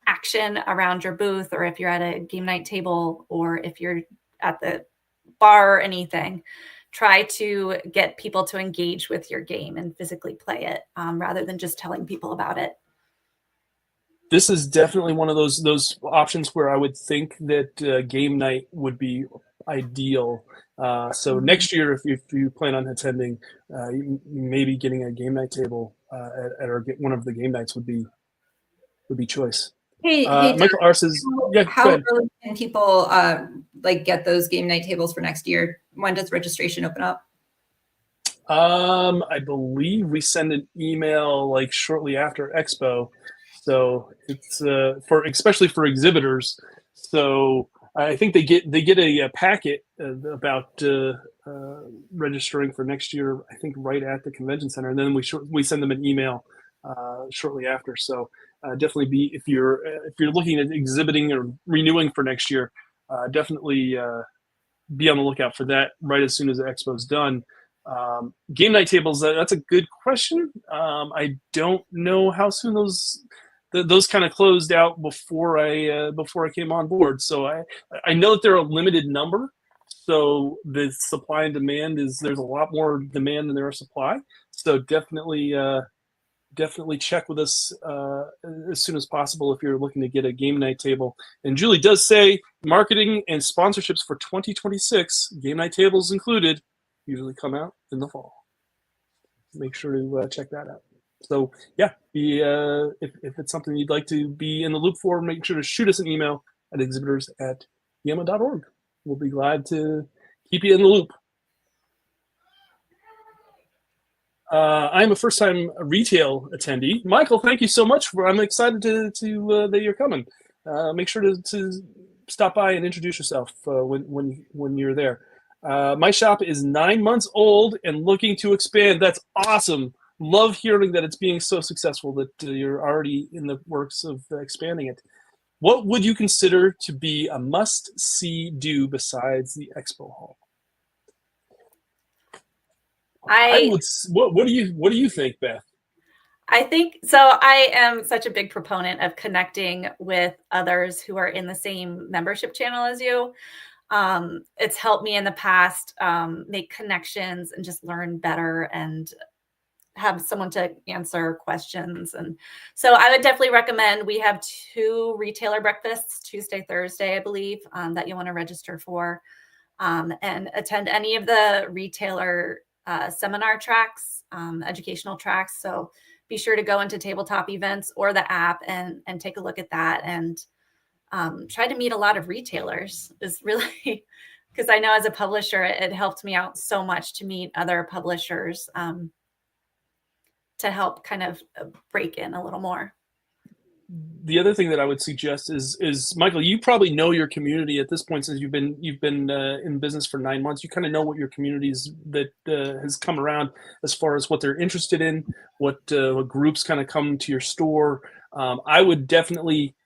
action around your booth, or if you're at a game night table, or if you're at the bar or anything. Try to get people to engage with your game and physically play it, rather than just telling people about it. This is definitely one of those options where I would think that game night would be ideal. So next year, if you plan on attending, maybe getting a game night table at one of the game nights would be choice. Hey, Michael R says, yeah, how early can people get those game night tables for next year? When does registration open up? I believe we send an email like shortly after Expo. So it's especially for exhibitors. So I think they get a packet about registering for next year. I think right at the convention center, and then we send them an email shortly after. So definitely if you're looking at exhibiting or renewing for next year, definitely be on the lookout for that right as soon as the expo's done. Game night tables. That's a good question. I don't know how soon those kind of closed out before I came on board. So I know that they're a limited number. So the supply and demand there's a lot more demand than there are supply. So definitely check with us as soon as possible if you're looking to get a game night table. And Julie does say marketing and sponsorships for 2026, game night tables included, usually come out in the fall. Make sure to check that out. So yeah, if it's something you'd like to be in the loop for, make sure to shoot us an email at exhibitors@gama.org. We'll be glad to keep you in the loop. I'm a first-time retail attendee. Michael, thank you so much. I'm excited to that you're coming. Make sure to stop by and introduce yourself when you're there. My shop is 9 months old and looking to expand. That's awesome. Love hearing that it's being so successful that you're already in the works of expanding it. What would you consider to be a must-see do besides the expo hall? What do you think, Beth? I think so. I am such a big proponent of connecting with others who are in the same membership channel as you. It's helped me in the past make connections and just learn better and have someone to answer questions. And so I would definitely recommend, we have 2 retailer breakfasts, Tuesday, Thursday, I believe, that you want to register for, and attend any of the retailer seminar tracks, educational tracks. So be sure to go into tabletop events or the app and take a look at that, and try to meet a lot of retailers is really, because I know as a publisher, it helped me out so much to meet other publishers to help kind of break in a little more. The other thing that I would suggest is Michael, you probably know your community at this point, since you've been in business for 9 months. You kind of know what your communities that has come around as far as what they're interested in, what groups kind of come to your store. I would definitely,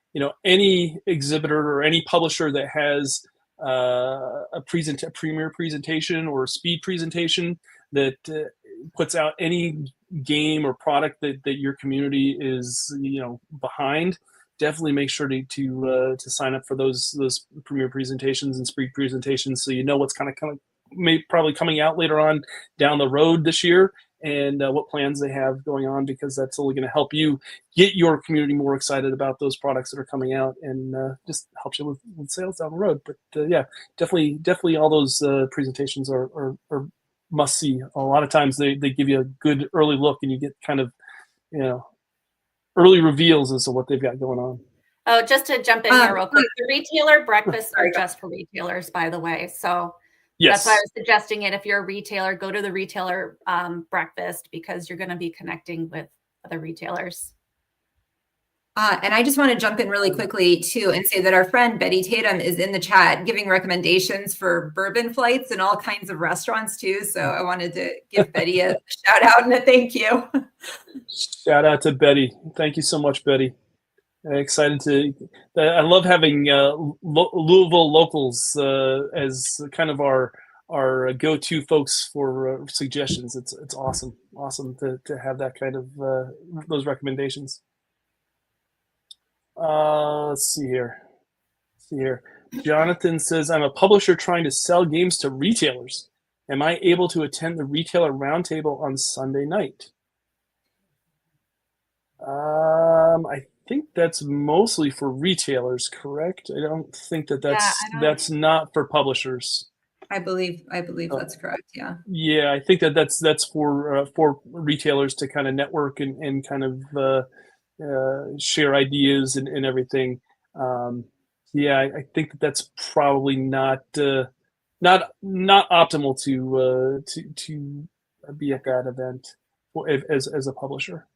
any exhibitor or any publisher that has a premier presentation or a speed presentation that puts out any game or product that your community is behind, definitely make sure to sign up for those premier presentations and speed presentations, so you know what's kind of probably coming out later on down the road this year, and what plans they have going on, because that's only going to help you get your community more excited about those products that are coming out, and just helps you with sales down the road. But yeah, definitely all those presentations are must see. A lot of times they give you a good early look, and you get kind of early reveals as to what they've got going on. Oh, just to jump in here real quick, the retailer breakfasts are just for retailers, by the way. So yes, that's why I was suggesting it. If you're a retailer, go to the retailer breakfast, because you're going to be connecting with other retailers. And I just want to jump in really quickly too and say that our friend Betty Tatum is in the chat giving recommendations for bourbon flights and all kinds of restaurants too. So I wanted to give Betty a shout out and a thank you. Shout out to Betty. Thank you so much, Betty. Excited to. I love having Louisville locals as kind of our go-to folks for suggestions. It's awesome to have that kind of those recommendations. Let's see here. Jonathan says, I'm a publisher trying to sell games to retailers. Am I able to attend the retailer roundtable on Sunday night? I think that's mostly for retailers, correct? I don't think that's not for publishers. I believe that's correct. Yeah. Yeah, I think that's for retailers to kind of network and kind of share ideas and everything. Yeah, I think that's probably not optimal to be at that event as a publisher.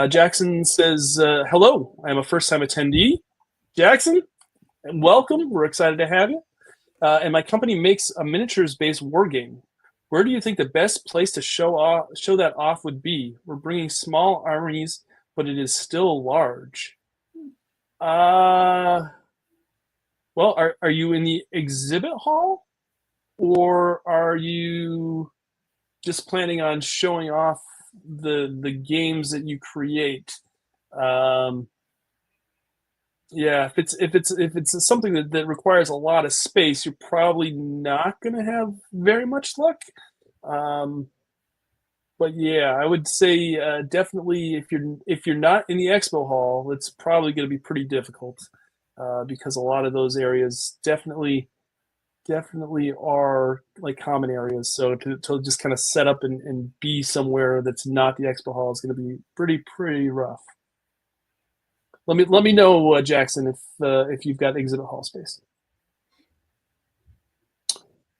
Jackson says, hello, I'm a first-time attendee. Jackson, and welcome. We're excited to have you. And my company makes a miniatures-based war game. Where do you think the best place to show that off would be? We're bringing small armies, but it is still large. Well, are you in the exhibit hall, or are you just planning on showing off the games that you create? Yeah, if it's something that requires a lot of space, you're probably not going to have very much luck. But yeah, I would say definitely if you're not in the expo hall, it's probably going to be pretty difficult because a lot of those areas definitely are like common areas. So to just kind of set up and be somewhere that's not the expo hall is going to be pretty rough. Let me know, Jackson, if you've got exhibit hall space.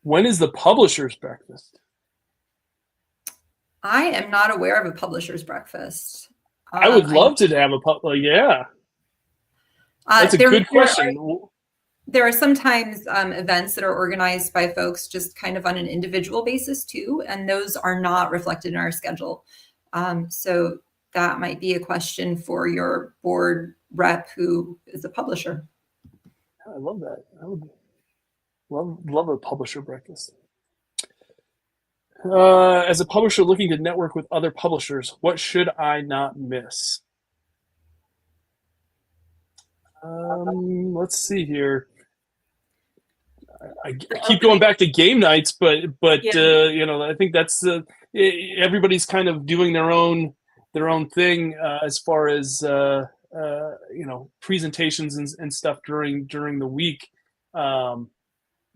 When is the publisher's breakfast? I am not aware of a publisher's breakfast. I would love to have yeah. That's a good question. There are sometimes events that are organized by folks just kind of on an individual basis too, and those are not reflected in our schedule. So that might be a question for your board rep who is a publisher. I love that. I would love a publisher breakfast. As a publisher looking to network with other publishers, what should I not miss? Let's see here. I keep going back to game nights, but Yeah. you know, I think that's everybody's kind of doing their own thing as far as you know, presentations and stuff during the week.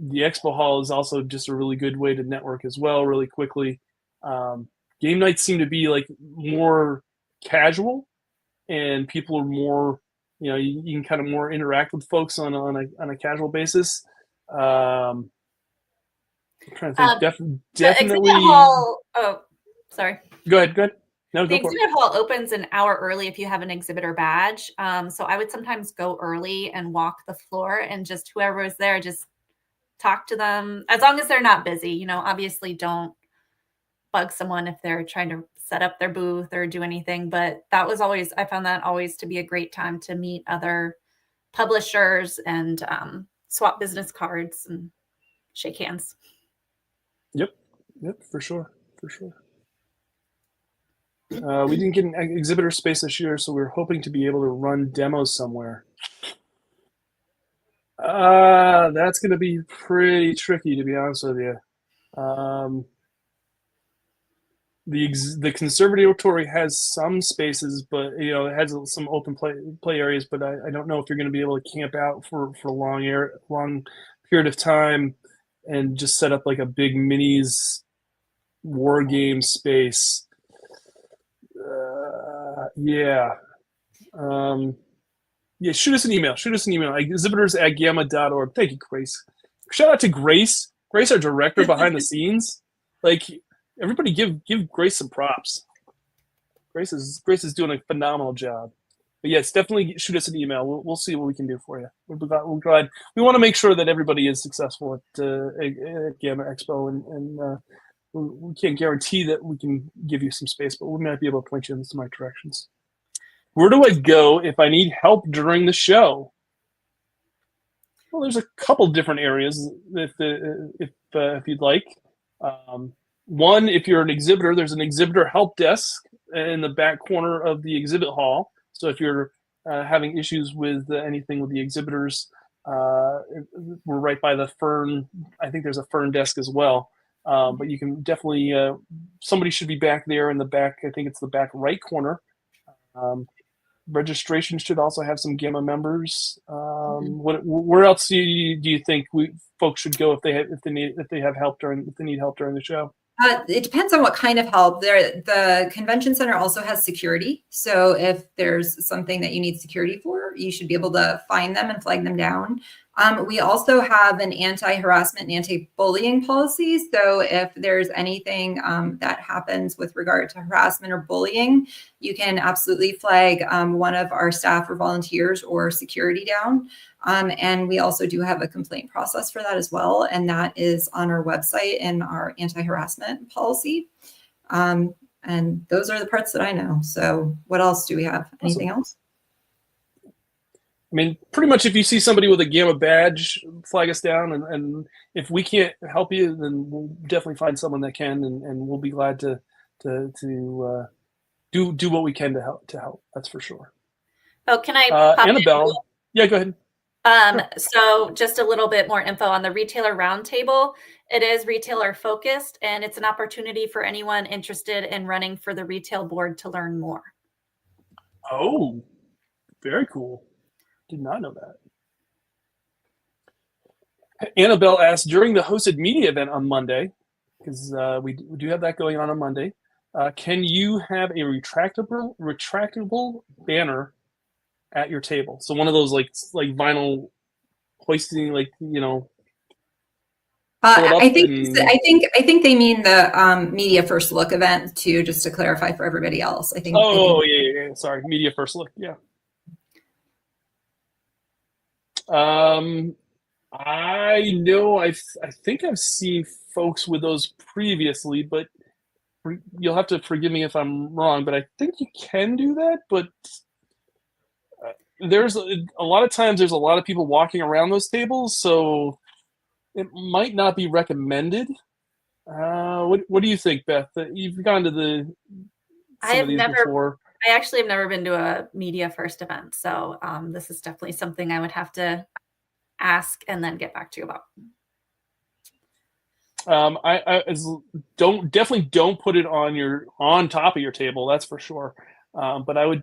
The expo hall is also just a really good way to network as well, really quickly. Game nights seem to be like more casual, and people are more, you know, you can kind of more interact with folks on a casual basis. I'm trying to think. Definitely. Hall, oh, sorry. Go ahead. No, the go for it. exhibit hall opens an hour early if you have an exhibitor badge. So I would sometimes go early and walk the floor, and just whoever is there, just talk to them, as long as they're not busy. You know, obviously don't bug someone if they're trying to set up their booth or do anything. But that was always, I found that always to be a great time to meet other publishers and swap business cards and shake hands. Yep, for sure. We didn't get an exhibitor space this year, so we're hoping to be able to run demos somewhere. That's going to be pretty tricky, to be honest with you. The conservatory has some spaces, but you know, it has some open play areas. But I don't know if you're going to be able to camp out for a long period of time and just set up like a big minis war game space. Yeah. Yeah, shoot us an email. exhibitors@gamma.org. Thank you, Grace. Shout out to Grace. Grace, our director behind the scenes. Like, everybody give Grace some props. Grace is doing a phenomenal job. But yes, definitely shoot us an email. We'll see what we can do for you. We're glad. We want to make sure that everybody is successful at GAMA Expo, and we can't guarantee that we can give you some space, but we might be able to point you in some right directions. Where do I go if I need help during the show? Well, there's a couple different areas if you'd like. One, if you're an exhibitor, there's an exhibitor help desk in the back corner of the exhibit hall. So if you're having issues with anything with the exhibitors, we're right by the Fern. I think there's a Fern desk as well. But you can definitely, somebody should be back there in the back. I think it's the back right corner. Registration should also have some GAMA members. Where else do you think folks should go if they need help during the show? It depends on what kind of help. The convention center also has security. So if there's something that you need security for, you should be able to find them and flag them down. We also have an anti-harassment and anti-bullying policy. So if there's anything that happens with regard to harassment or bullying, you can absolutely flag one of our staff or volunteers or security down. And we also do have a complaint process for that as well. And that is on our website in our anti-harassment policy. And those are the parts that I know. So what else do we have? Anything else? I mean, pretty much if you see somebody with a GAMA badge, flag us down. And if we can't help you, then we'll definitely find someone that can. And we'll be glad to do what we can to help. That's for sure. Oh, can I pop Annabelle? Yeah, go ahead. So just a little bit more info on the retailer roundtable. It is retailer focused, and it's an opportunity for anyone interested in running for the retail board to learn more. Oh, very cool. Did not know that. Annabelle asked, during the hosted media event on Monday, because we do have that going on Monday, can you have a retractable banner at your table? So one of those like vinyl hoisting, like, you know, pull it up? I think they mean the media first look event too, just to clarify for everybody else. I think. Oh, yeah. Sorry, media first look. Yeah. I know. I think I've seen folks with those previously, but you'll have to forgive me if I'm wrong. But I think you can do that. But there's a lot of times there's a lot of people walking around those tables, so it might not be recommended. What do you think, Beth? You've gone to some of these before. I actually have never been to a media first event, so this is definitely something I would have to ask and then get back to you about. Definitely don't put it on top of your table. That's for sure. But I would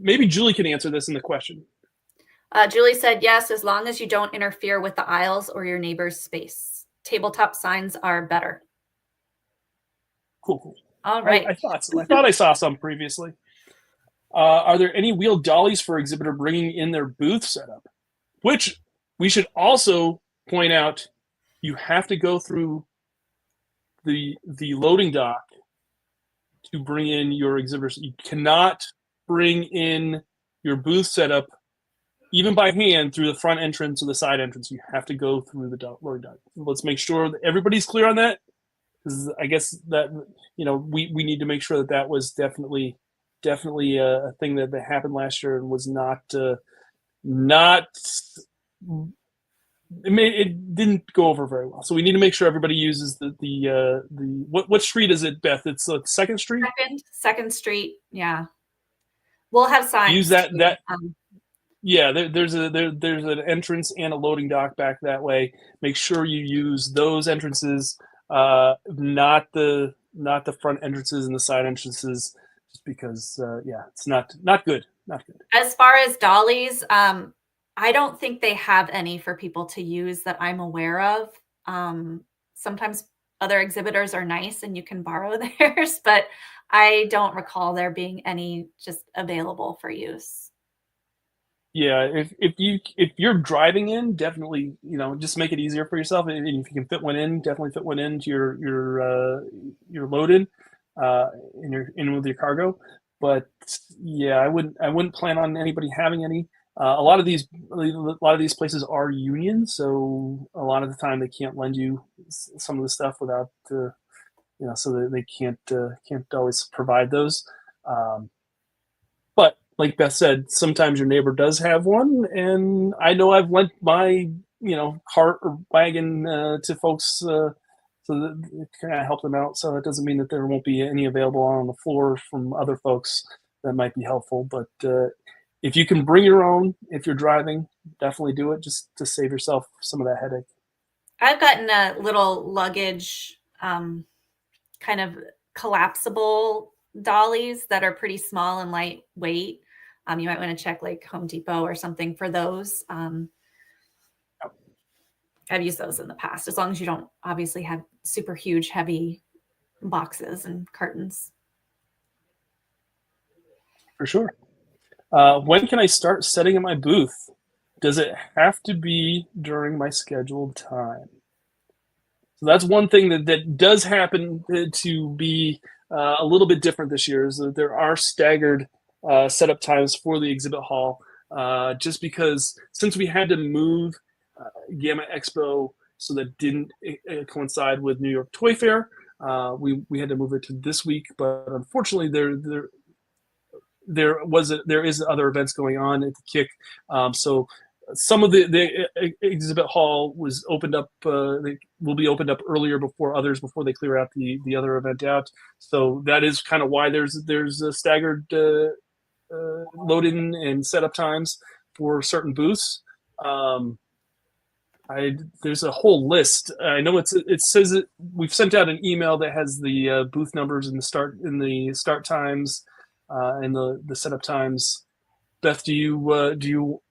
maybe Julie can answer this in the question. Julie said yes, as long as you don't interfere with the aisles or your neighbor's space. Tabletop signs are better. Cool. All right. I thought so. I thought I saw some previously. Are there any wheeled dollies for Exhibitor bringing in their booth setup? Which we should also point out, you have to go through the loading dock to bring in your exhibitors. You cannot bring in your booth setup, even by hand, through the front entrance or the side entrance. You have to go through the loading dock. Let's make sure that everybody's clear on that, because I guess that we need to make sure that was definitely a thing that happened last year and was not. It didn't go over very well, so we need to make sure everybody uses the what street is it, Beth? It's Second Street. Second Street, yeah. We'll have signs. Use that. Yeah, there's an entrance and a loading dock back that way. Make sure you use those entrances, not the front entrances and the side entrances, just because it's not good. Not good. As far as dollies, I don't think they have any for people to use that I'm aware of. Sometimes other exhibitors are nice and you can borrow theirs, but I don't recall there being any just available for use. Yeah, if you're driving in, definitely just make it easier for yourself. And if you can fit one in, definitely fit one into your load-in, in with your cargo. But yeah, I wouldn't plan on anybody having any. A lot of these places are union, so a lot of the time they can't lend you some of the stuff without so that they can't always provide those. But like Beth said, sometimes your neighbor does have one, and I know I've lent my cart or wagon to folks so that it kind of help them out. So that doesn't mean that there won't be any available on the floor from other folks that might be helpful. But if you can bring your own, if you're driving, definitely do it, just to save yourself some of that headache. I've gotten a little luggage, kind of collapsible dollies that are pretty small and lightweight. You might want to check like Home Depot or something for those. I've used those in the past, as long as you don't obviously have super huge, heavy boxes and cartons. For sure. When can I start setting up my booth? Does it have to be during my scheduled time? So that's one thing that does happen to be a little bit different this year, is that there are staggered setup times for the exhibit hall, just because since we had to move GAMA Expo so that didn't coincide with New York Toy Fair, we had to move it to this week. But unfortunately, there is other events going on at the Kick, so some of the exhibit hall was opened up. They will be opened up earlier before they clear out the other event out. So that is kind of why there's a staggered load-in and setup times for certain booths. There's a whole list. I know it says it. We've sent out an email that has the booth numbers and the start times and the setup times. Beth, do you?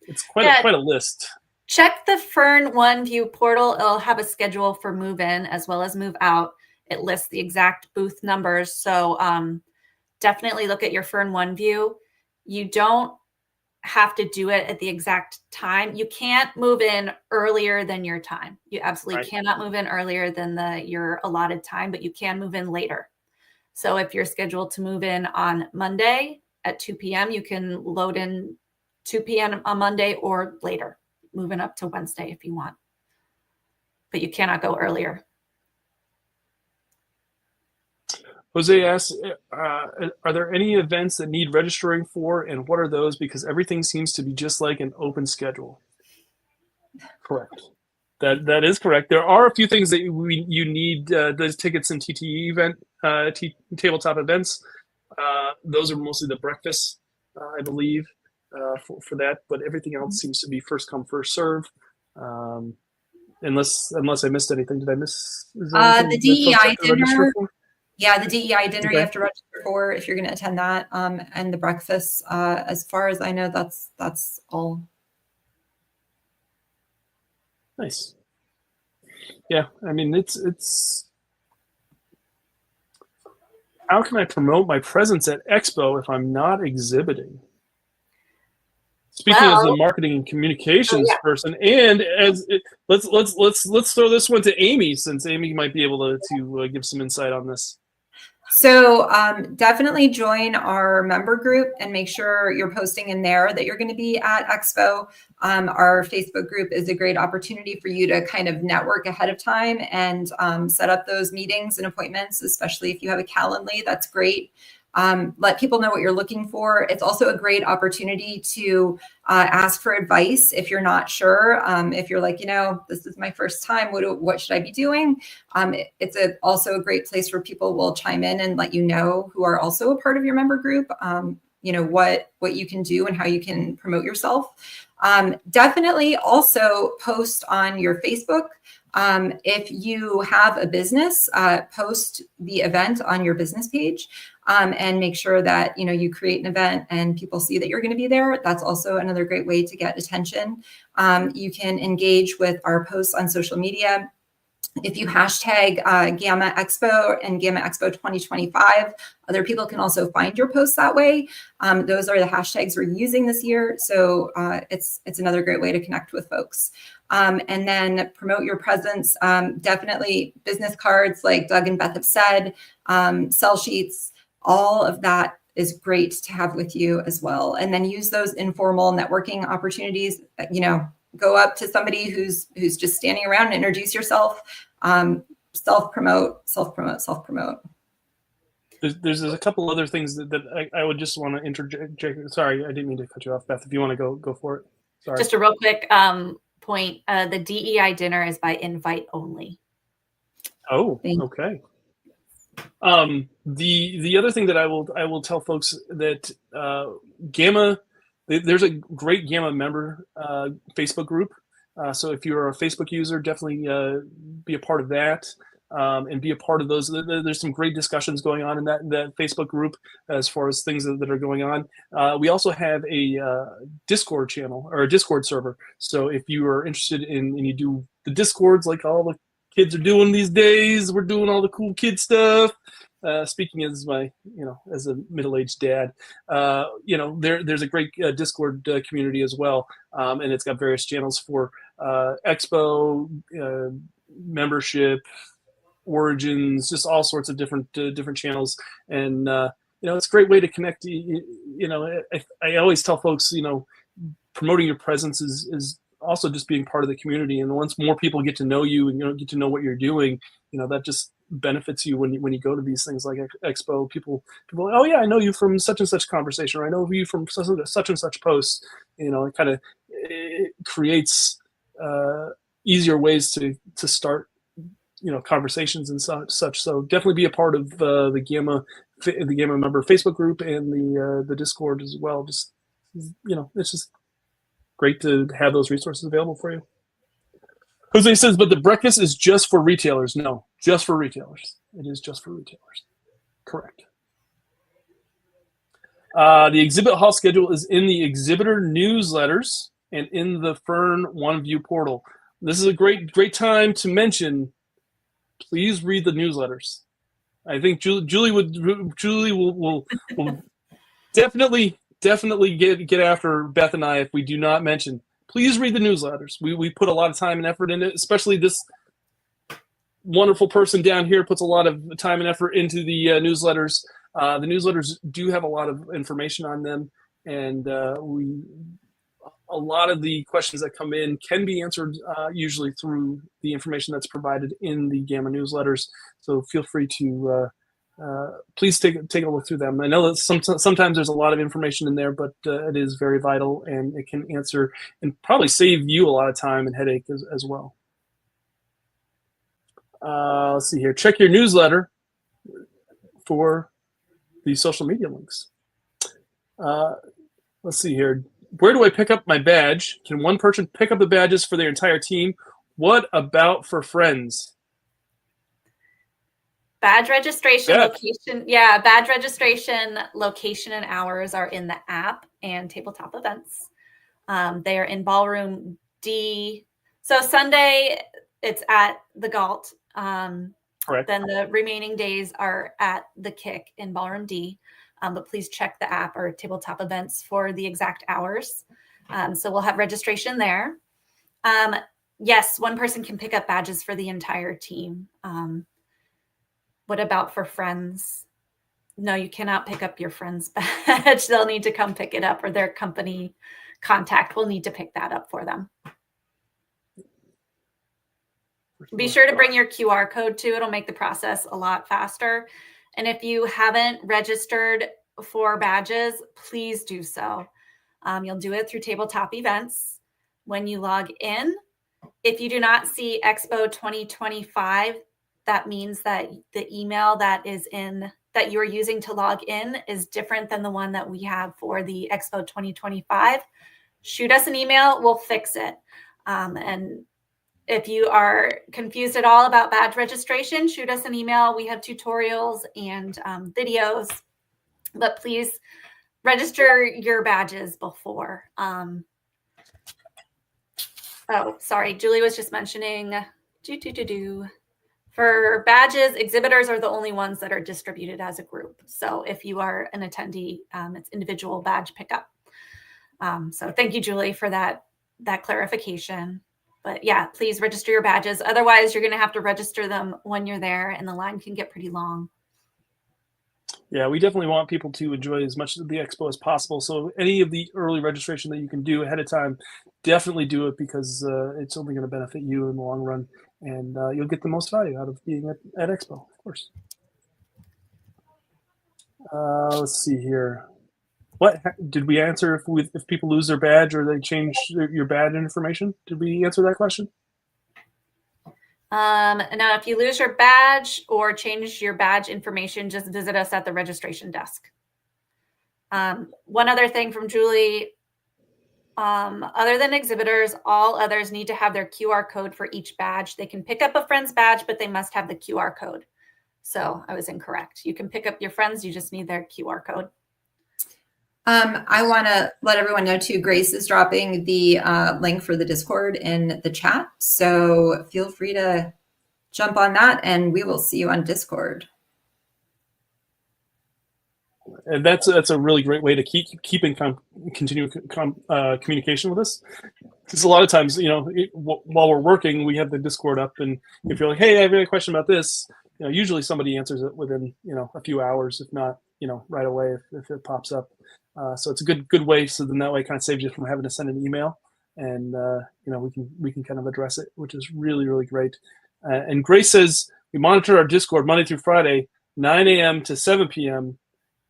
It's quite a list. Check the Fern One View portal. It'll have a schedule for move in as well as move out. It lists the exact booth numbers. So definitely look at your Fern One View. You don't have to do it at the exact time. You can't move in earlier than your time. You absolutely cannot move in earlier than your allotted time, but you can move in later. So if you're scheduled to move in on Monday at 2 p.m., you can load in 2 p.m. on Monday or later, moving up to Wednesday if you want. But you cannot go earlier. Jose asks, are there any events that need registering for, and what are those? Because everything seems to be just like an open schedule. Correct. That is correct. There are a few things that you need. Those tickets and TTE event, tabletop events. Those are mostly the breakfast, I believe, for that. But everything else seems to be first come, first serve. Unless I missed anything. Did I miss? The DEI dinner. Yeah, the DEI dinner you have to register for if you're going to attend that, and the breakfast. As far as I know, that's all. Nice. Yeah, I mean it's. How can I promote my presence at Expo if I'm not exhibiting? Speaking as the marketing and communications person, and let's throw this one to Amy, since Amy might be able to give some insight on this. So definitely join our member group and make sure you're posting in there that you're going to be at Expo. Our Facebook group is a great opportunity for you to kind of network ahead of time and set up those meetings and appointments, especially if you have a Calendly. That's great. Let people know what you're looking for. It's also a great opportunity to ask for advice if you're not sure. If you're like, this is my first time, what should I be doing? It's also a great place where people will chime in and let you know, who are also a part of your member group, what you can do and how you can promote yourself. Definitely also post on your Facebook. If you have a business, post the event on your business page, and make sure that, you create an event and people see that you're going to be there. That's also another great way to get attention. You can engage with our posts on social media. If you hashtag GAMA Expo and GAMA Expo 2025, other people can also find your posts that way. Those are the hashtags we're using this year. So it's another great way to connect with folks. And then promote your presence. Definitely business cards, like Doug and Beth have said, sell sheets, all of that is great to have with you as well. And then use those informal networking opportunities. Go up to somebody who's just standing around and introduce yourself. Self-promote. There's a couple other things that I would just want to interject. Sorry, I didn't mean to cut you off, Beth. If you want to go for it. Sorry. Just a real quick point. The DEI dinner is by invite only. Oh, okay. The other thing that I will tell folks that GAMA, there's a great GAMA member Facebook group. So if you're a Facebook user, definitely be a part of that and be a part of those. There's some great discussions going on in that Facebook group as far as things that are going on. We also have a Discord channel or a Discord server. So if you are interested in and you do the Discords like all the kids are doing these days, we're doing all the cool kid stuff. Speaking as as a middle-aged dad, there's a great Discord community as well, and it's got various channels for Expo, membership, origins, just all sorts of different channels, and it's a great way to connect. I always tell folks, promoting your presence is also just being part of the community, and once more people get to know you and get to know what you're doing, that just benefits you when you go to these things like Expo. People, oh yeah, I know you from such and such conversation, or I know you from such and such posts. It kind of creates easier ways to start conversations and such. So definitely be a part of the GAMA member Facebook group and the Discord as well. Just it's just great to have those resources available for you. Jose says, but the breakfast is just for retailers. No, just for retailers. It is just for retailers. Correct. The exhibit hall schedule is in the Exhibitor newsletters and in the Fern OneView portal. This is a great time to mention, please read the newsletters. I think Julie will definitely definitely get after Beth and I if we do not mention. Please read the newsletters. We put a lot of time and effort in it, especially this wonderful person down here puts a lot of time and effort into the newsletters. The newsletters do have a lot of information on them, and a lot of the questions that come in can be answered usually through the information that's provided in the GAMA newsletters. So feel free to please take a look through them. I know that sometimes there's a lot of information in there, but it is very vital, and it can answer and probably save you a lot of time and headache as well. Let's see here. Check your newsletter for the social media links. Let's see here. Where do I pick up my badge? Can one person pick up the badges for their entire team? What about for friends? Badge registration, Beth. location. Yeah, badge registration, location, and hours are in the app and tabletop events. They are in ballroom D. So Sunday, it's at the Galt. Correct. Then the remaining days are at the Kick in ballroom D. But please check the app or tabletop events for the exact hours. So we'll have registration there. Yes, one person can pick up badges for the entire team. What about for friends? No, you cannot pick up your friend's badge. They'll need to come pick it up, or their company contact will need to pick that up for them. Be sure to bring your QR code too. It'll make the process a lot faster. And if you haven't registered for badges, please do so. You'll do it through tabletop events. When you log in, if you do not see Expo 2025, that means that the email that you're using to log in is different than the one that we have for the Expo 2025. Shoot us an email, we'll fix it. And if you are confused at all about badge registration, shoot us an email. We have tutorials and videos, but please register your badges before. Oh, sorry. Julie was just mentioning for badges, exhibitors are the only ones that are distributed as a group. So if you are an attendee, it's individual badge pickup. So thank you, Julie, for that clarification. But yeah, please register your badges. Otherwise, you're going to have to register them when you're there, and the line can get pretty long. Yeah, we definitely want people to enjoy as much of the expo as possible. So any of the early registration that you can do ahead of time, definitely do it, because it's only going to benefit you in the long run, and you'll get the most value out of being at Expo, of course. Let's see here. What did we answer if people lose their badge or they change your badge information? Did we answer that question? Now, if you lose your badge or change your badge information, just visit us at the registration desk. One other thing from Julie, other than exhibitors, all others need to have their QR code for each badge. They can pick up a friend's badge, but they must have the QR code. So I was incorrect. You can pick up your friends, you just need their QR code. I want to let everyone know too, Grace is dropping the link for the Discord in the chat. So feel free to jump on that, and we will see you on Discord. And that's a really great way to keep in continuing communication with us. Because a lot of times, while we're working, we have the Discord up, and if you're like, hey, I have a question about this, usually somebody answers it within a few hours, if not right away if it pops up. So it's a good way. So then that way it kind of saves you from having to send an email, and we can kind of address it, which is really, really great. And Grace says we monitor our Discord Monday through Friday, 9 a.m. to 7 p.m.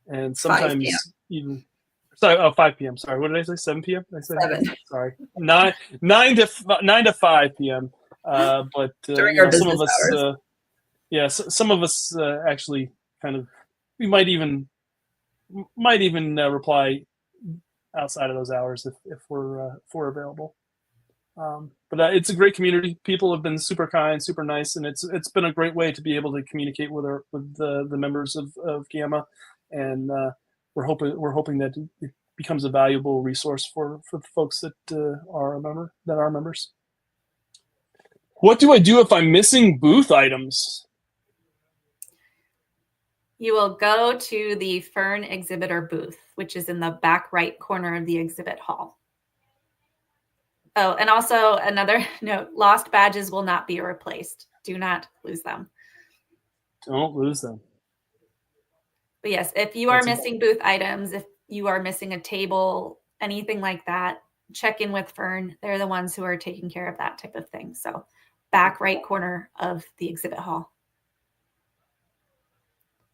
and sometimes even 5 p.m. Sorry, what did I say? 7 p.m. I said 7. Sorry, 9 to 5 p.m. But during our some of business us, hours. some of us actually kind of we might even reply outside of those hours if we're available. But it's a great community. People have been super kind, super nice, and it's been a great way to be able to communicate with the members of GAMA, and we're hoping that it becomes a valuable resource for the folks that are members. What do I do if I'm missing booth items? You will go to the Fern Exhibitor booth, which is in the back right corner of the exhibit hall. Oh, and also another note, lost badges will not be replaced. Do not lose them. Don't lose them. But yes, if you are missing booth items, if you are missing a table, anything like that, check in with Fern. They're the ones who are taking care of that type of thing. So back right corner of the exhibit hall.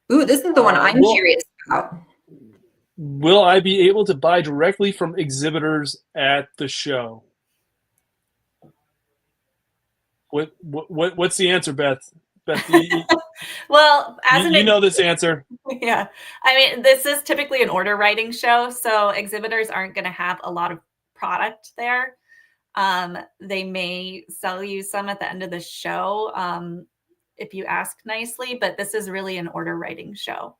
Ooh, this is the one I'm curious about. Will I be able to buy directly from exhibitors at the show? What's the answer, Beth? Beth, well, you know this answer. Yeah, I mean, this is typically an order writing show, so exhibitors aren't going to have a lot of product there. They may sell you some at the end of the show if you ask nicely, but this is really an order writing show.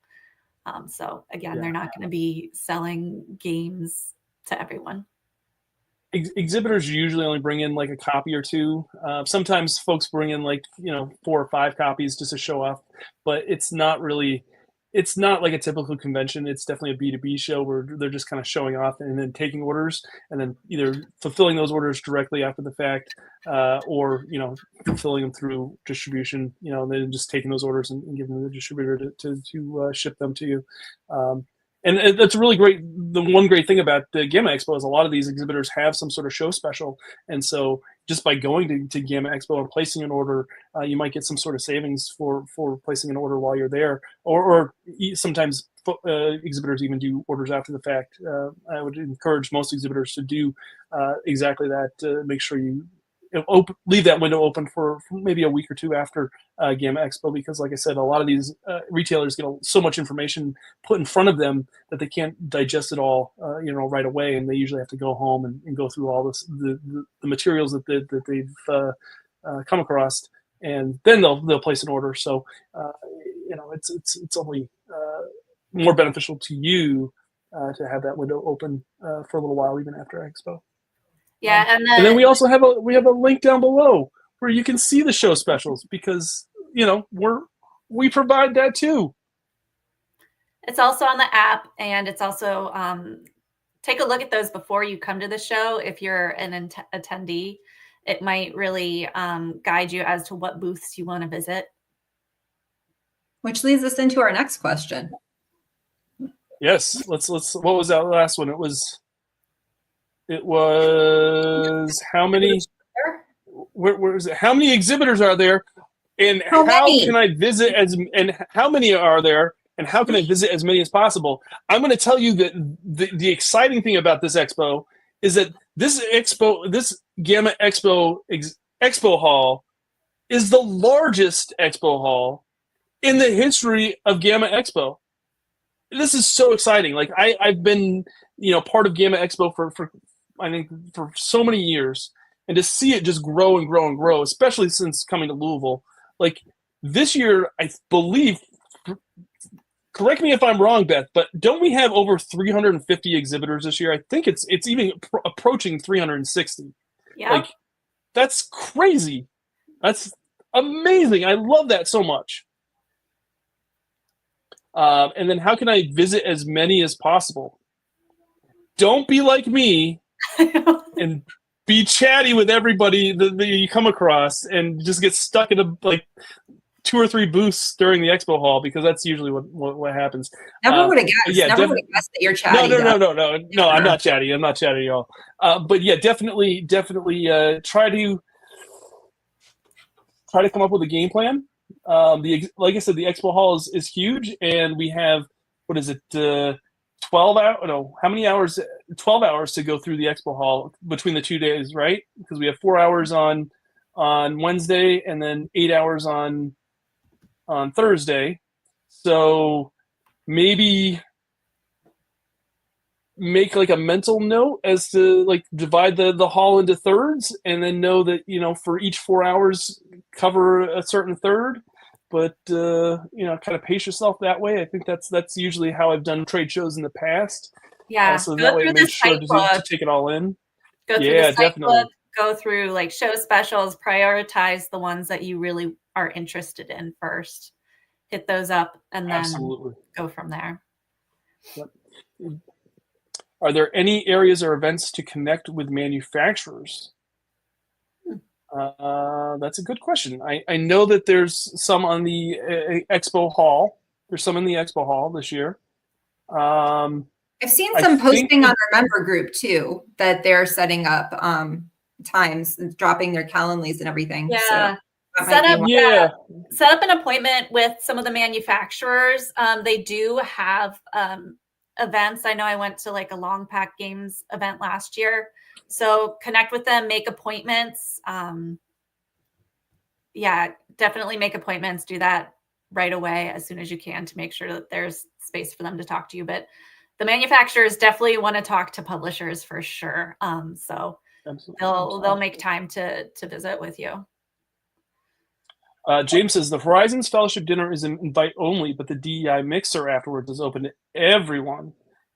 So again, they're not going to be selling games to everyone. Exhibitors usually only bring in like a copy or two. Sometimes folks bring in like 4 or 5 copies just to show off, but it's not like a typical convention. It's definitely a B2B show where they're just kind of showing off and then taking orders and then either fulfilling those orders directly after the fact or fulfilling them through distribution, and then just taking those orders and giving them to the distributor to ship them to you. And that's really great. The one great thing about the GAMA Expo is a lot of these exhibitors have some sort of show special. And so just by going to GAMA Expo and placing an order, you might get some sort of savings for placing an order while you're there. Or sometimes exhibitors even do orders after the fact. I would encourage most exhibitors to do exactly that, to make sure you leave that window open for maybe a week or two after GAMA Expo, because like I said, a lot of these retailers get so much information put in front of them that they can't digest it all right away, and they usually have to go home and go through all the materials that they've come across, and then they'll place an order. So it's only more beneficial to you to have that window open for a little while even after Expo. Yeah, and then we also have a link down below where you can see the show specials, because we provide that too. It's also on the app, and it's also take a look at those before you come to the show. If you're an attendee, it might really guide you as to what booths you want to visit. Which leads us into our next question. Yes, let's. What was that last one? It was how many? Where is it? How many exhibitors are there, and how can I visit and how many are there, and how can I visit as many as possible? I'm going to tell you that the exciting thing about this expo is that this GAMA Expo Expo Hall is the largest expo hall in the history of GAMA Expo. This is so exciting. Like I've been part of GAMA Expo for I think for so many years, and to see it just grow and grow and grow, especially since coming to Louisville. Like this year, I believe, correct me if I'm wrong, Beth, but don't we have over 350 exhibitors this year? I think it's even approaching 360. Yeah. Like that's crazy. That's amazing. I love that so much. And then how can I visit as many as possible? Don't be like me and be chatty with everybody that you come across and just get stuck in like 2 or 3 booths during the expo hall, because that's usually what happens. Never would have guessed. Never would have guessed that you're chatty. No, I'm not chatty. I'm not chatty at all. But yeah, definitely try to come up with a game plan. Like I said, the expo hall is huge, and we have 12 hours? No, how many hours? 12 hours to go through the expo hall between the 2 days, right? Because we have 4 hours on Wednesday and then 8 hours on Thursday. So maybe make like a mental note as to like divide the hall into thirds, and then know that for each 4 hours cover a certain third. But kind of pace yourself that way. I think that's usually how I've done trade shows in the past. Yeah. So that way I make sure to take it all in. Go through the site book, go through like show specials, prioritize the ones that you really are interested in first, hit those up and then Absolutely. go from there. Yep. Are there any areas or events to connect with manufacturers? That's a good question. I know that there's some on the Expo Hall. There's some in the Expo Hall this year. I've seen some posting on our member group too, that they're setting up times, dropping their Calendlies and everything. Yeah. So set up an appointment with some of the manufacturers. They do have events. I know I went to like a Long Pack Games event last year. So connect with them, make appointments. Yeah, definitely make appointments. Do that right away as soon as you can to make sure that there's space for them to talk to you. But the manufacturers definitely want to talk to publishers for sure. So they'll make time to visit with you. James says the Horizons Fellowship Dinner is an invite only, but the DEI mixer afterwards is open to everyone.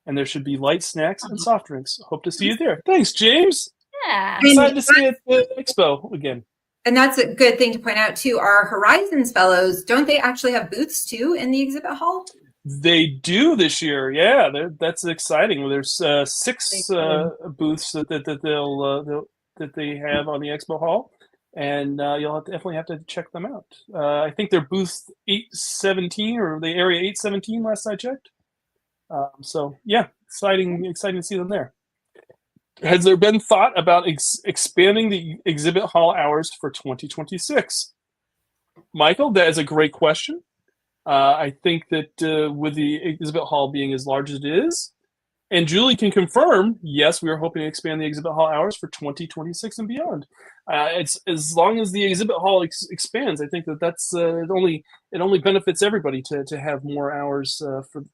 And there should be light snacks and soft drinks. Hope to see you there. Thanks, James. Yeah. Excited to see you at the Expo again. And that's a good thing to point out too. Our Horizons fellows, don't they actually have booths too in the exhibit hall? They do this year. Yeah, that's exciting. There's 6 booths that they have on the Expo Hall, and you'll definitely have to check them out. I think they're booth 817 or the area 817 last I checked. So yeah, exciting to see them there. Has there been thought about expanding the exhibit hall hours for 2026? Michael, that is a great question. I think that with the exhibit hall being as large as it is, and Julie can confirm, yes, we are hoping to expand the exhibit hall hours for 2026 and beyond. It's as long as the exhibit hall expands. I think that's it only benefits everybody to have more hours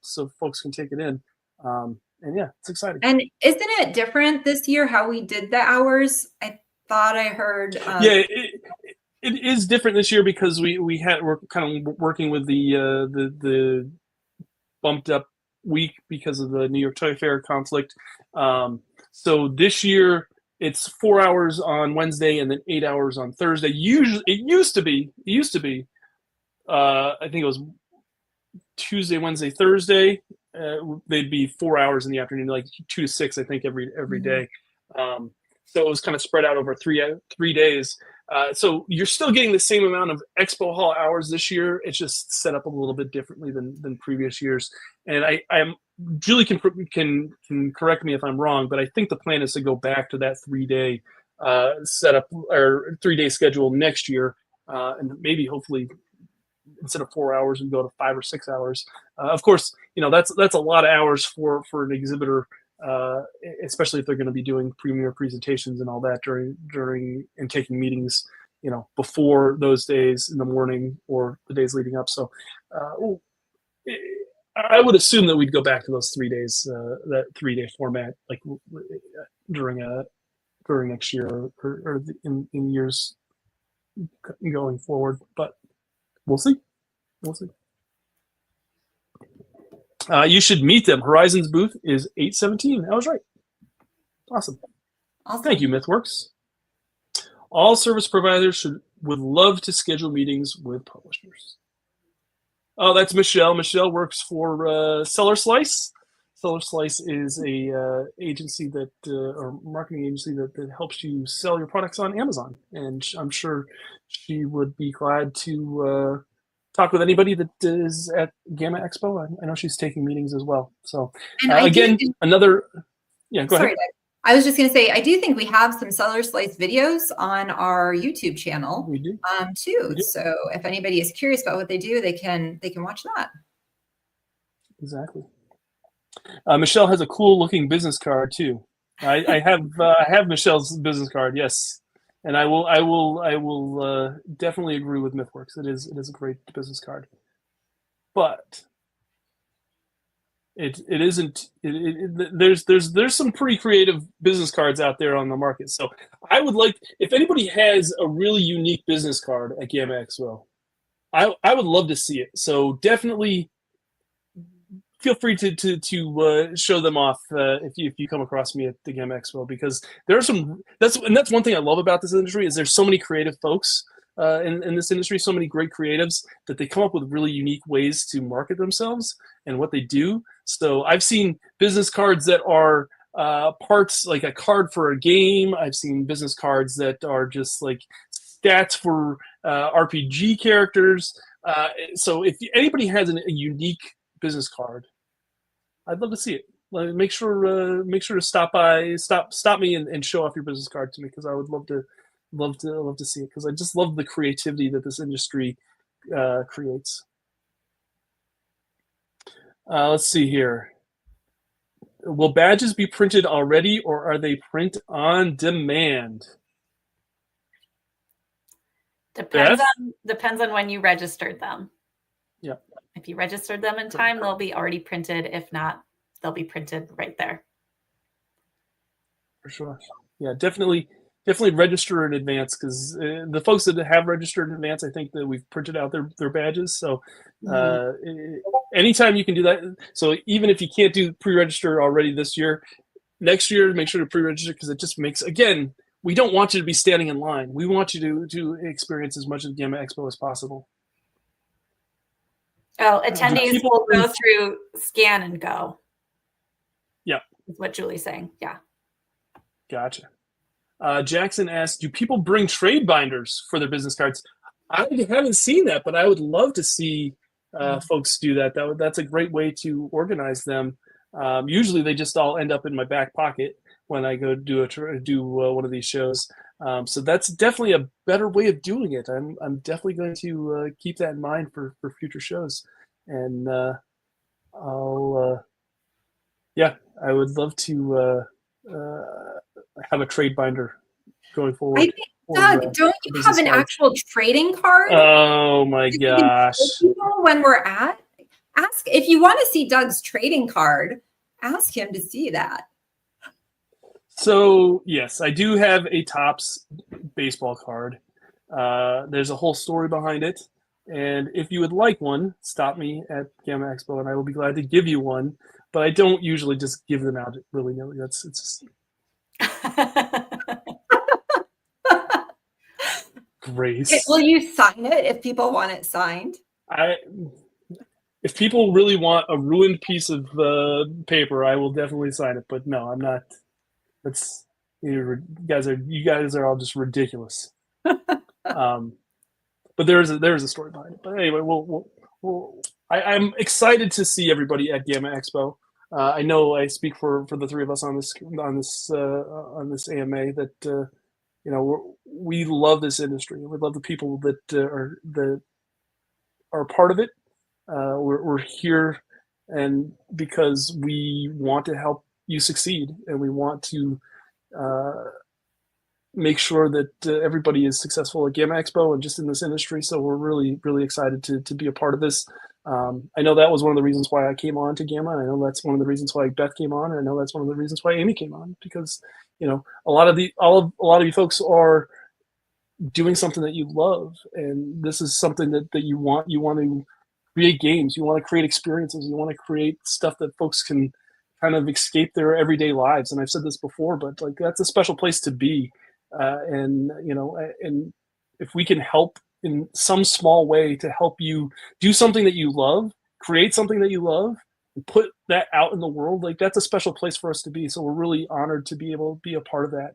so folks can take it in. And yeah, it's exciting. And isn't it different this year how we did the hours? I thought I heard. Yeah, it is different this year because we're kind of working with the bumped up week because of the New York Toy Fair conflict. So this year it's 4 hours on Wednesday and then 8 hours on Thursday. Usually it used to be I think it was Tuesday, Wednesday, Thursday. They'd be 4 hours in the afternoon, like 2 to 6, I think, every day. So it was kind of spread out over three days. So you're still getting the same amount of Expo Hall hours this year. It's just set up a little bit differently than previous years. And Julie can correct me if I'm wrong, but I think the plan is to go back to that 3-day setup or 3-day schedule next year, and maybe hopefully instead of 4 hours and go to 5 or 6 hours. Of course, that's a lot of hours for an exhibitor. Especially if they're going to be doing premiere presentations and all that during and taking meetings, before those days in the morning or the days leading up. So I would assume that we'd go back to those 3 days, that 3-day format, like during next year or in years going forward. But we'll see. You should meet them. Horizon's booth is 817. I was right. Awesome. Thank you, MythWorks. All service providers would love to schedule meetings with publishers. Oh, that's Michelle. Michelle works for Seller Slice. Seller Slice is a agency or marketing agency that helps you sell your products on Amazon, and I'm sure she would be glad to talk with anybody that is at GAMA Expo. I know she's taking meetings as well. So again, go ahead. I was just going to say, I do think we have some Seller Slice videos on our YouTube channel. We do. Too. So if anybody is curious about what they do, they can watch that. Exactly. Michelle has a cool looking business card too. I have Michelle's business card. Yes. And I will definitely agree with MythWorks. It is a great business card, but it isn't. There's some pretty creative business cards out there on the market. So I would like, if anybody has a really unique business card at GAMA Expo, I would love to see it. So definitely feel free to show them off if you come across me at the GAMA Expo, because there are some. That's one thing I love about this industry is there's so many creative folks in this industry, so many great creatives that they come up with really unique ways to market themselves and what they do. So I've seen business cards that are parts, like a card for a game. I've seen business cards that are just like stats for RPG characters. So if anybody has a unique business card, I'd love to see it. Make sure to stop me and show off your business card to me, because I would love to see it, because I just love the creativity that this industry creates. Let's see here. Will badges be printed already, or are they print on demand? Depends Beth? on when you registered them. Yeah. If you registered them in time, they'll be already printed. If not, they'll be printed right there. For sure. Yeah, definitely register in advance, because the folks that have registered in advance, I think that we've printed out their badges. So anytime you can do that. So even if you can't do pre-register already this year, next year, make sure to pre-register, because it just makes, again, we don't want you to be standing in line. We want you to experience as much of GAMA Expo as possible. Oh, attendees will go through scan and go. Yeah. Is what Julie's saying. Yeah. Gotcha. Jackson asked, do people bring trade binders for their business cards? I haven't seen that, but I would love to see folks do that. That's a great way to organize them. Usually they just all end up in my back pocket when I go do one of these shows. So that's definitely a better way of doing it. I'm definitely going to keep that in mind for future shows. And I would love to have a trade binder going forward. I think, Doug, don't you have an actual trading card? Oh my gosh. When we're ask if you want to see Doug's trading card, ask him to see that. So yes, I do have a Topps baseball card. There's a whole story behind it. And if you would like one, stop me at GAMA Expo and I will be glad to give you one. But I don't usually just give them out willy-nilly. It's just Grace. Okay, will you sign it if people want it signed? If people really want a ruined piece of paper, I will definitely sign it. But no, I'm not. That's you guys are all just ridiculous. But there is a story behind it. But anyway, I'm excited to see everybody at GAMA Expo. I know I speak for the three of us on this AMA that we love this industry. We love the people that are part of it. We're here, and because we want to help you succeed, and we want to make sure that everybody is successful at GAMA Expo and just in this industry. So we're really, really excited to be a part of this. I know that was one of the reasons why I came on to GAMA. I know that's one of the reasons why Beth came on. And I know that's one of the reasons why Amy came on, because a lot of you folks are doing something that you love, and this is something that you want. You want to create games. You want to create experiences. You want to create stuff that folks can kind of escape their everyday lives. And I've said this before, but like that's a special place to be. And if we can help in some small way to help you do something that you love, create something that you love, and put that out in the world, like that's a special place for us to be. So we're really honored to be able to be a part of that.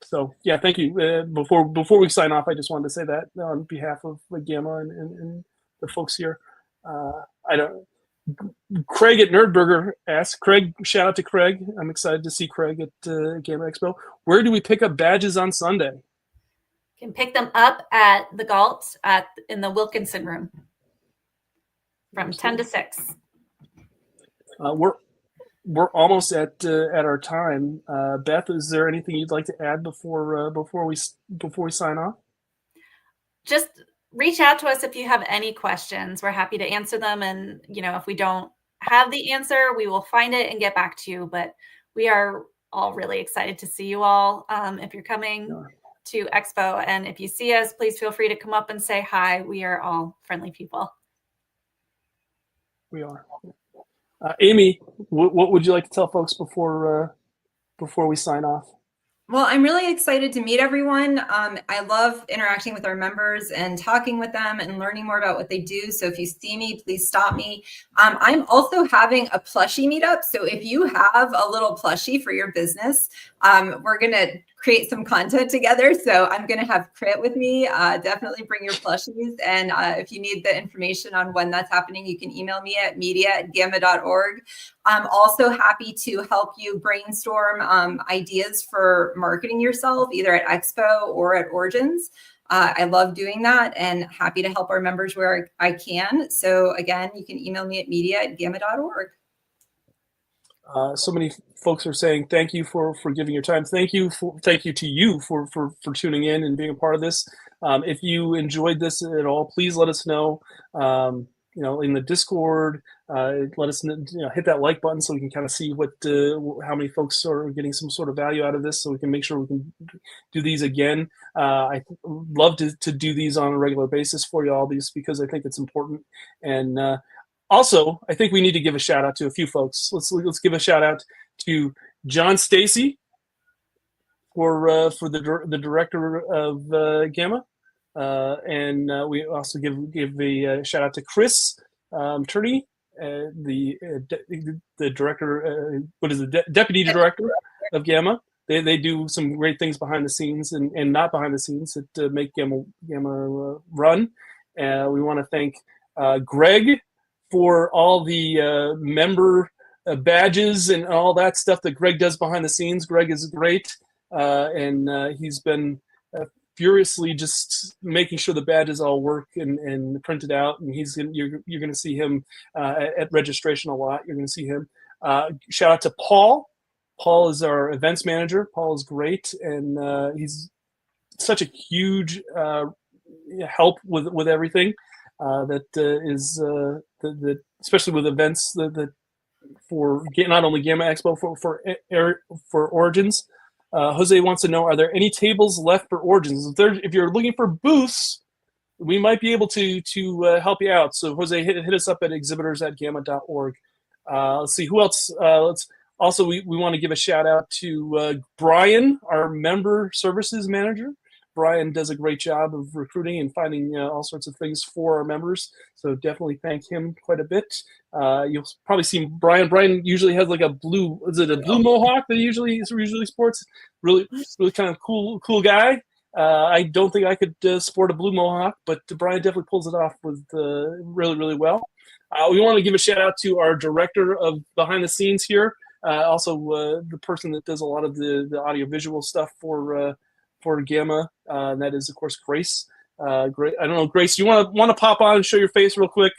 So yeah, thank you. Before we sign off, I just wanted to say that on behalf of GAMA and the folks here. Craig at Nerdburger asked, shout out to Craig. I'm excited to see Craig at GAMA Expo. Where do we pick up badges on Sunday? You can pick them up at the Galt in the Wilkinson room from 10 to 6. We're almost at our time. Beth, is there anything you'd like to add before we sign off? Just reach out to us if you have any questions. We're happy to answer them. And, if we don't have the answer, we will find it and get back to you. But we are all really excited to see you all. If you're coming to Expo, and if you see us, please feel free to come up and say hi. We are all friendly people. We are. Amy, what would you like to tell folks before we sign off? Well, I'm really excited to meet everyone. I love interacting with our members and talking with them and learning more about what they do. So if you see me, please stop me. I'm also having a plushie meetup. So if you have a little plushie for your business, we're going to create some content together. So I'm going to have Crit with me. Definitely bring your plushies. And if you need the information on when that's happening, you can email me at media@gamma.org. I'm also happy to help you brainstorm ideas for marketing yourself, either at Expo or at Origins. I love doing that and happy to help our members where I can. So again, you can email me at media@gamma.org. So many folks are saying thank you for giving your time. Thank you to you for tuning in and being a part of this. If you enjoyed this at all, please let us know. In the Discord, let us hit that like button so we can kind of see how many folks are getting some sort of value out of this, so we can make sure we can do these again. I love to do these on a regular basis for you all, these because I think it's important. And also, I think we need to give a shout out to a few folks. Let's give a shout out to John Stacy for the director of GAMA, and we also give a shout out to Chris Turney, the director. What is it? Deputy director of GAMA. They do some great things behind the scenes and not behind the scenes that make GAMA run. We want to thank Greg for all the member badges and all that stuff that Greg does behind the scenes. Greg is great, and he's been furiously just making sure the badges all work and printed out. And you're going to see him at registration a lot. You're going to see him. Shout out to Paul. Paul is our events manager. Paul is great, and he's such a huge help with everything. That is especially with events that for not only GAMA Expo for Origins. Jose wants to know: are there any tables left for Origins? If you're looking for booths, we might be able to help you out. So Jose, hit us up at exhibitor@gamma.org. Let's see who else. We want to give a shout out to Brian, our member services manager. Brian does a great job of recruiting and finding all sorts of things for our members. So definitely thank him quite a bit. You'll probably see Brian. Brian usually has like a blue mohawk that he usually sports? Really kind of cool guy. I don't think I could sport a blue mohawk, but Brian definitely pulls it off with really, really well. We want to give a shout out to our director of behind the scenes here. Also the person that does a lot of the audio visual stuff for GAMA, and that is of course Grace. Great. I don't know, Grace. You want to pop on and show your face real quick?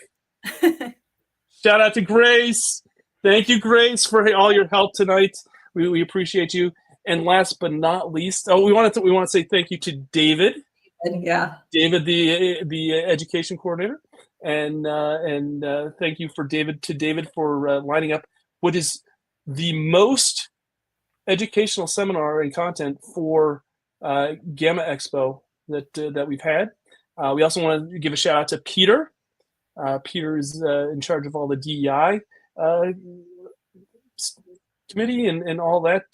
Shout out to Grace. Thank you, Grace, for all your help tonight. We appreciate you. And last but not least, we want to say thank you to David. Yeah. David, the education coordinator, and thank you to David for lining up what is the most educational seminar and content for GAMA Expo that we've had. We also want to give a shout out to Peter. Peter is in charge of all the DEI committee and all that.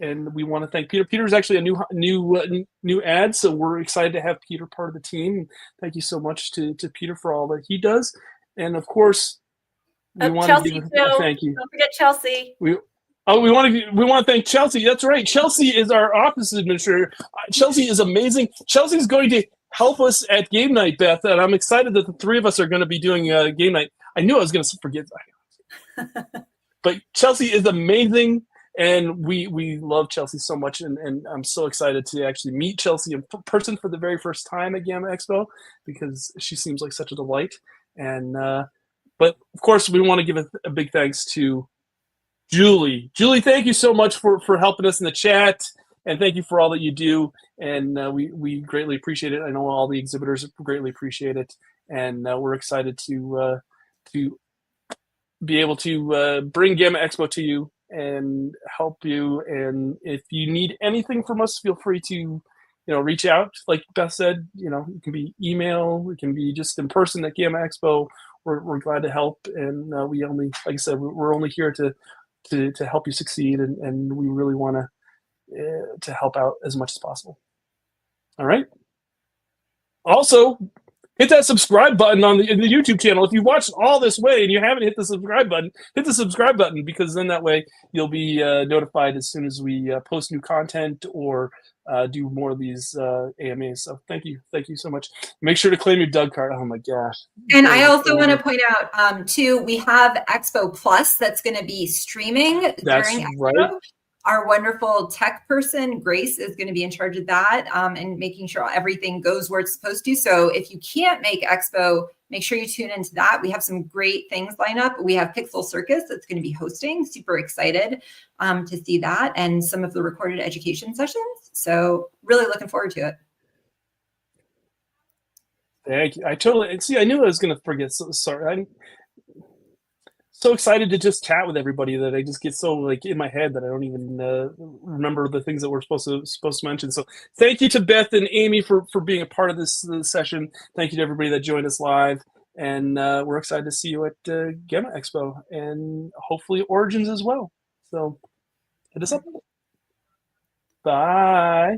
And we want to thank Peter. Peter is actually a new ad, so we're excited to have Peter part of the team. Thank you so much to Peter for all that he does. And of course, we want Chelsea to give a thank you. Don't forget Chelsea. We want to thank Chelsea. That's right. Chelsea is our office administrator. Chelsea is amazing. Chelsea's going to help us at game night, Beth, and I'm excited that the three of us are going to be doing game night. I knew I was going to forget that. But Chelsea is amazing, and we love Chelsea so much, and I'm so excited to actually meet Chelsea in person for the very first time at GAMA Expo because she seems like such a delight. And but of course, we want to give a big thanks to Julie. Julie, thank you so much for helping us in the chat, and thank you for all that you do. And we greatly appreciate it. I know all the exhibitors greatly appreciate it, and we're excited to be able to bring GAMA Expo to you and help you. And if you need anything from us, feel free to reach out. Like Beth said, it can be email, it can be just in person at GAMA Expo. We're glad to help, and we only, like I said, we're only here to help you succeed, and we really want to to help out as much as possible. All right. Also, hit that subscribe button in the YouTube channel. If you watched all this way and you haven't hit the subscribe button, hit the subscribe button, because then that way you'll be notified as soon as we post new content or do more of these AMAs. So thank you so much. Make sure to claim your Doug card. Oh my gosh. And I also want to point out too, we have Expo Plus that's going to be streaming during Expo. Right. Our wonderful tech person, Grace, is going to be in charge of that and making sure everything goes where it's supposed to. So if you can't make Expo, make sure you tune into that. We have some great things lined up. We have Pixel Circus that's going to be hosting. Super excited to see that, and some of the recorded education sessions. So really looking forward to it. Thank you. I knew I was going to forget. So sorry. I'm so excited to just chat with everybody that I just get so like in my head that I don't even remember the things that we're supposed to mention. So thank you to Beth and Amy for being a part of this session. Thank you to everybody that joined us live, and we're excited to see you at GAMA Expo and hopefully Origins as well. So hit us up. Bye.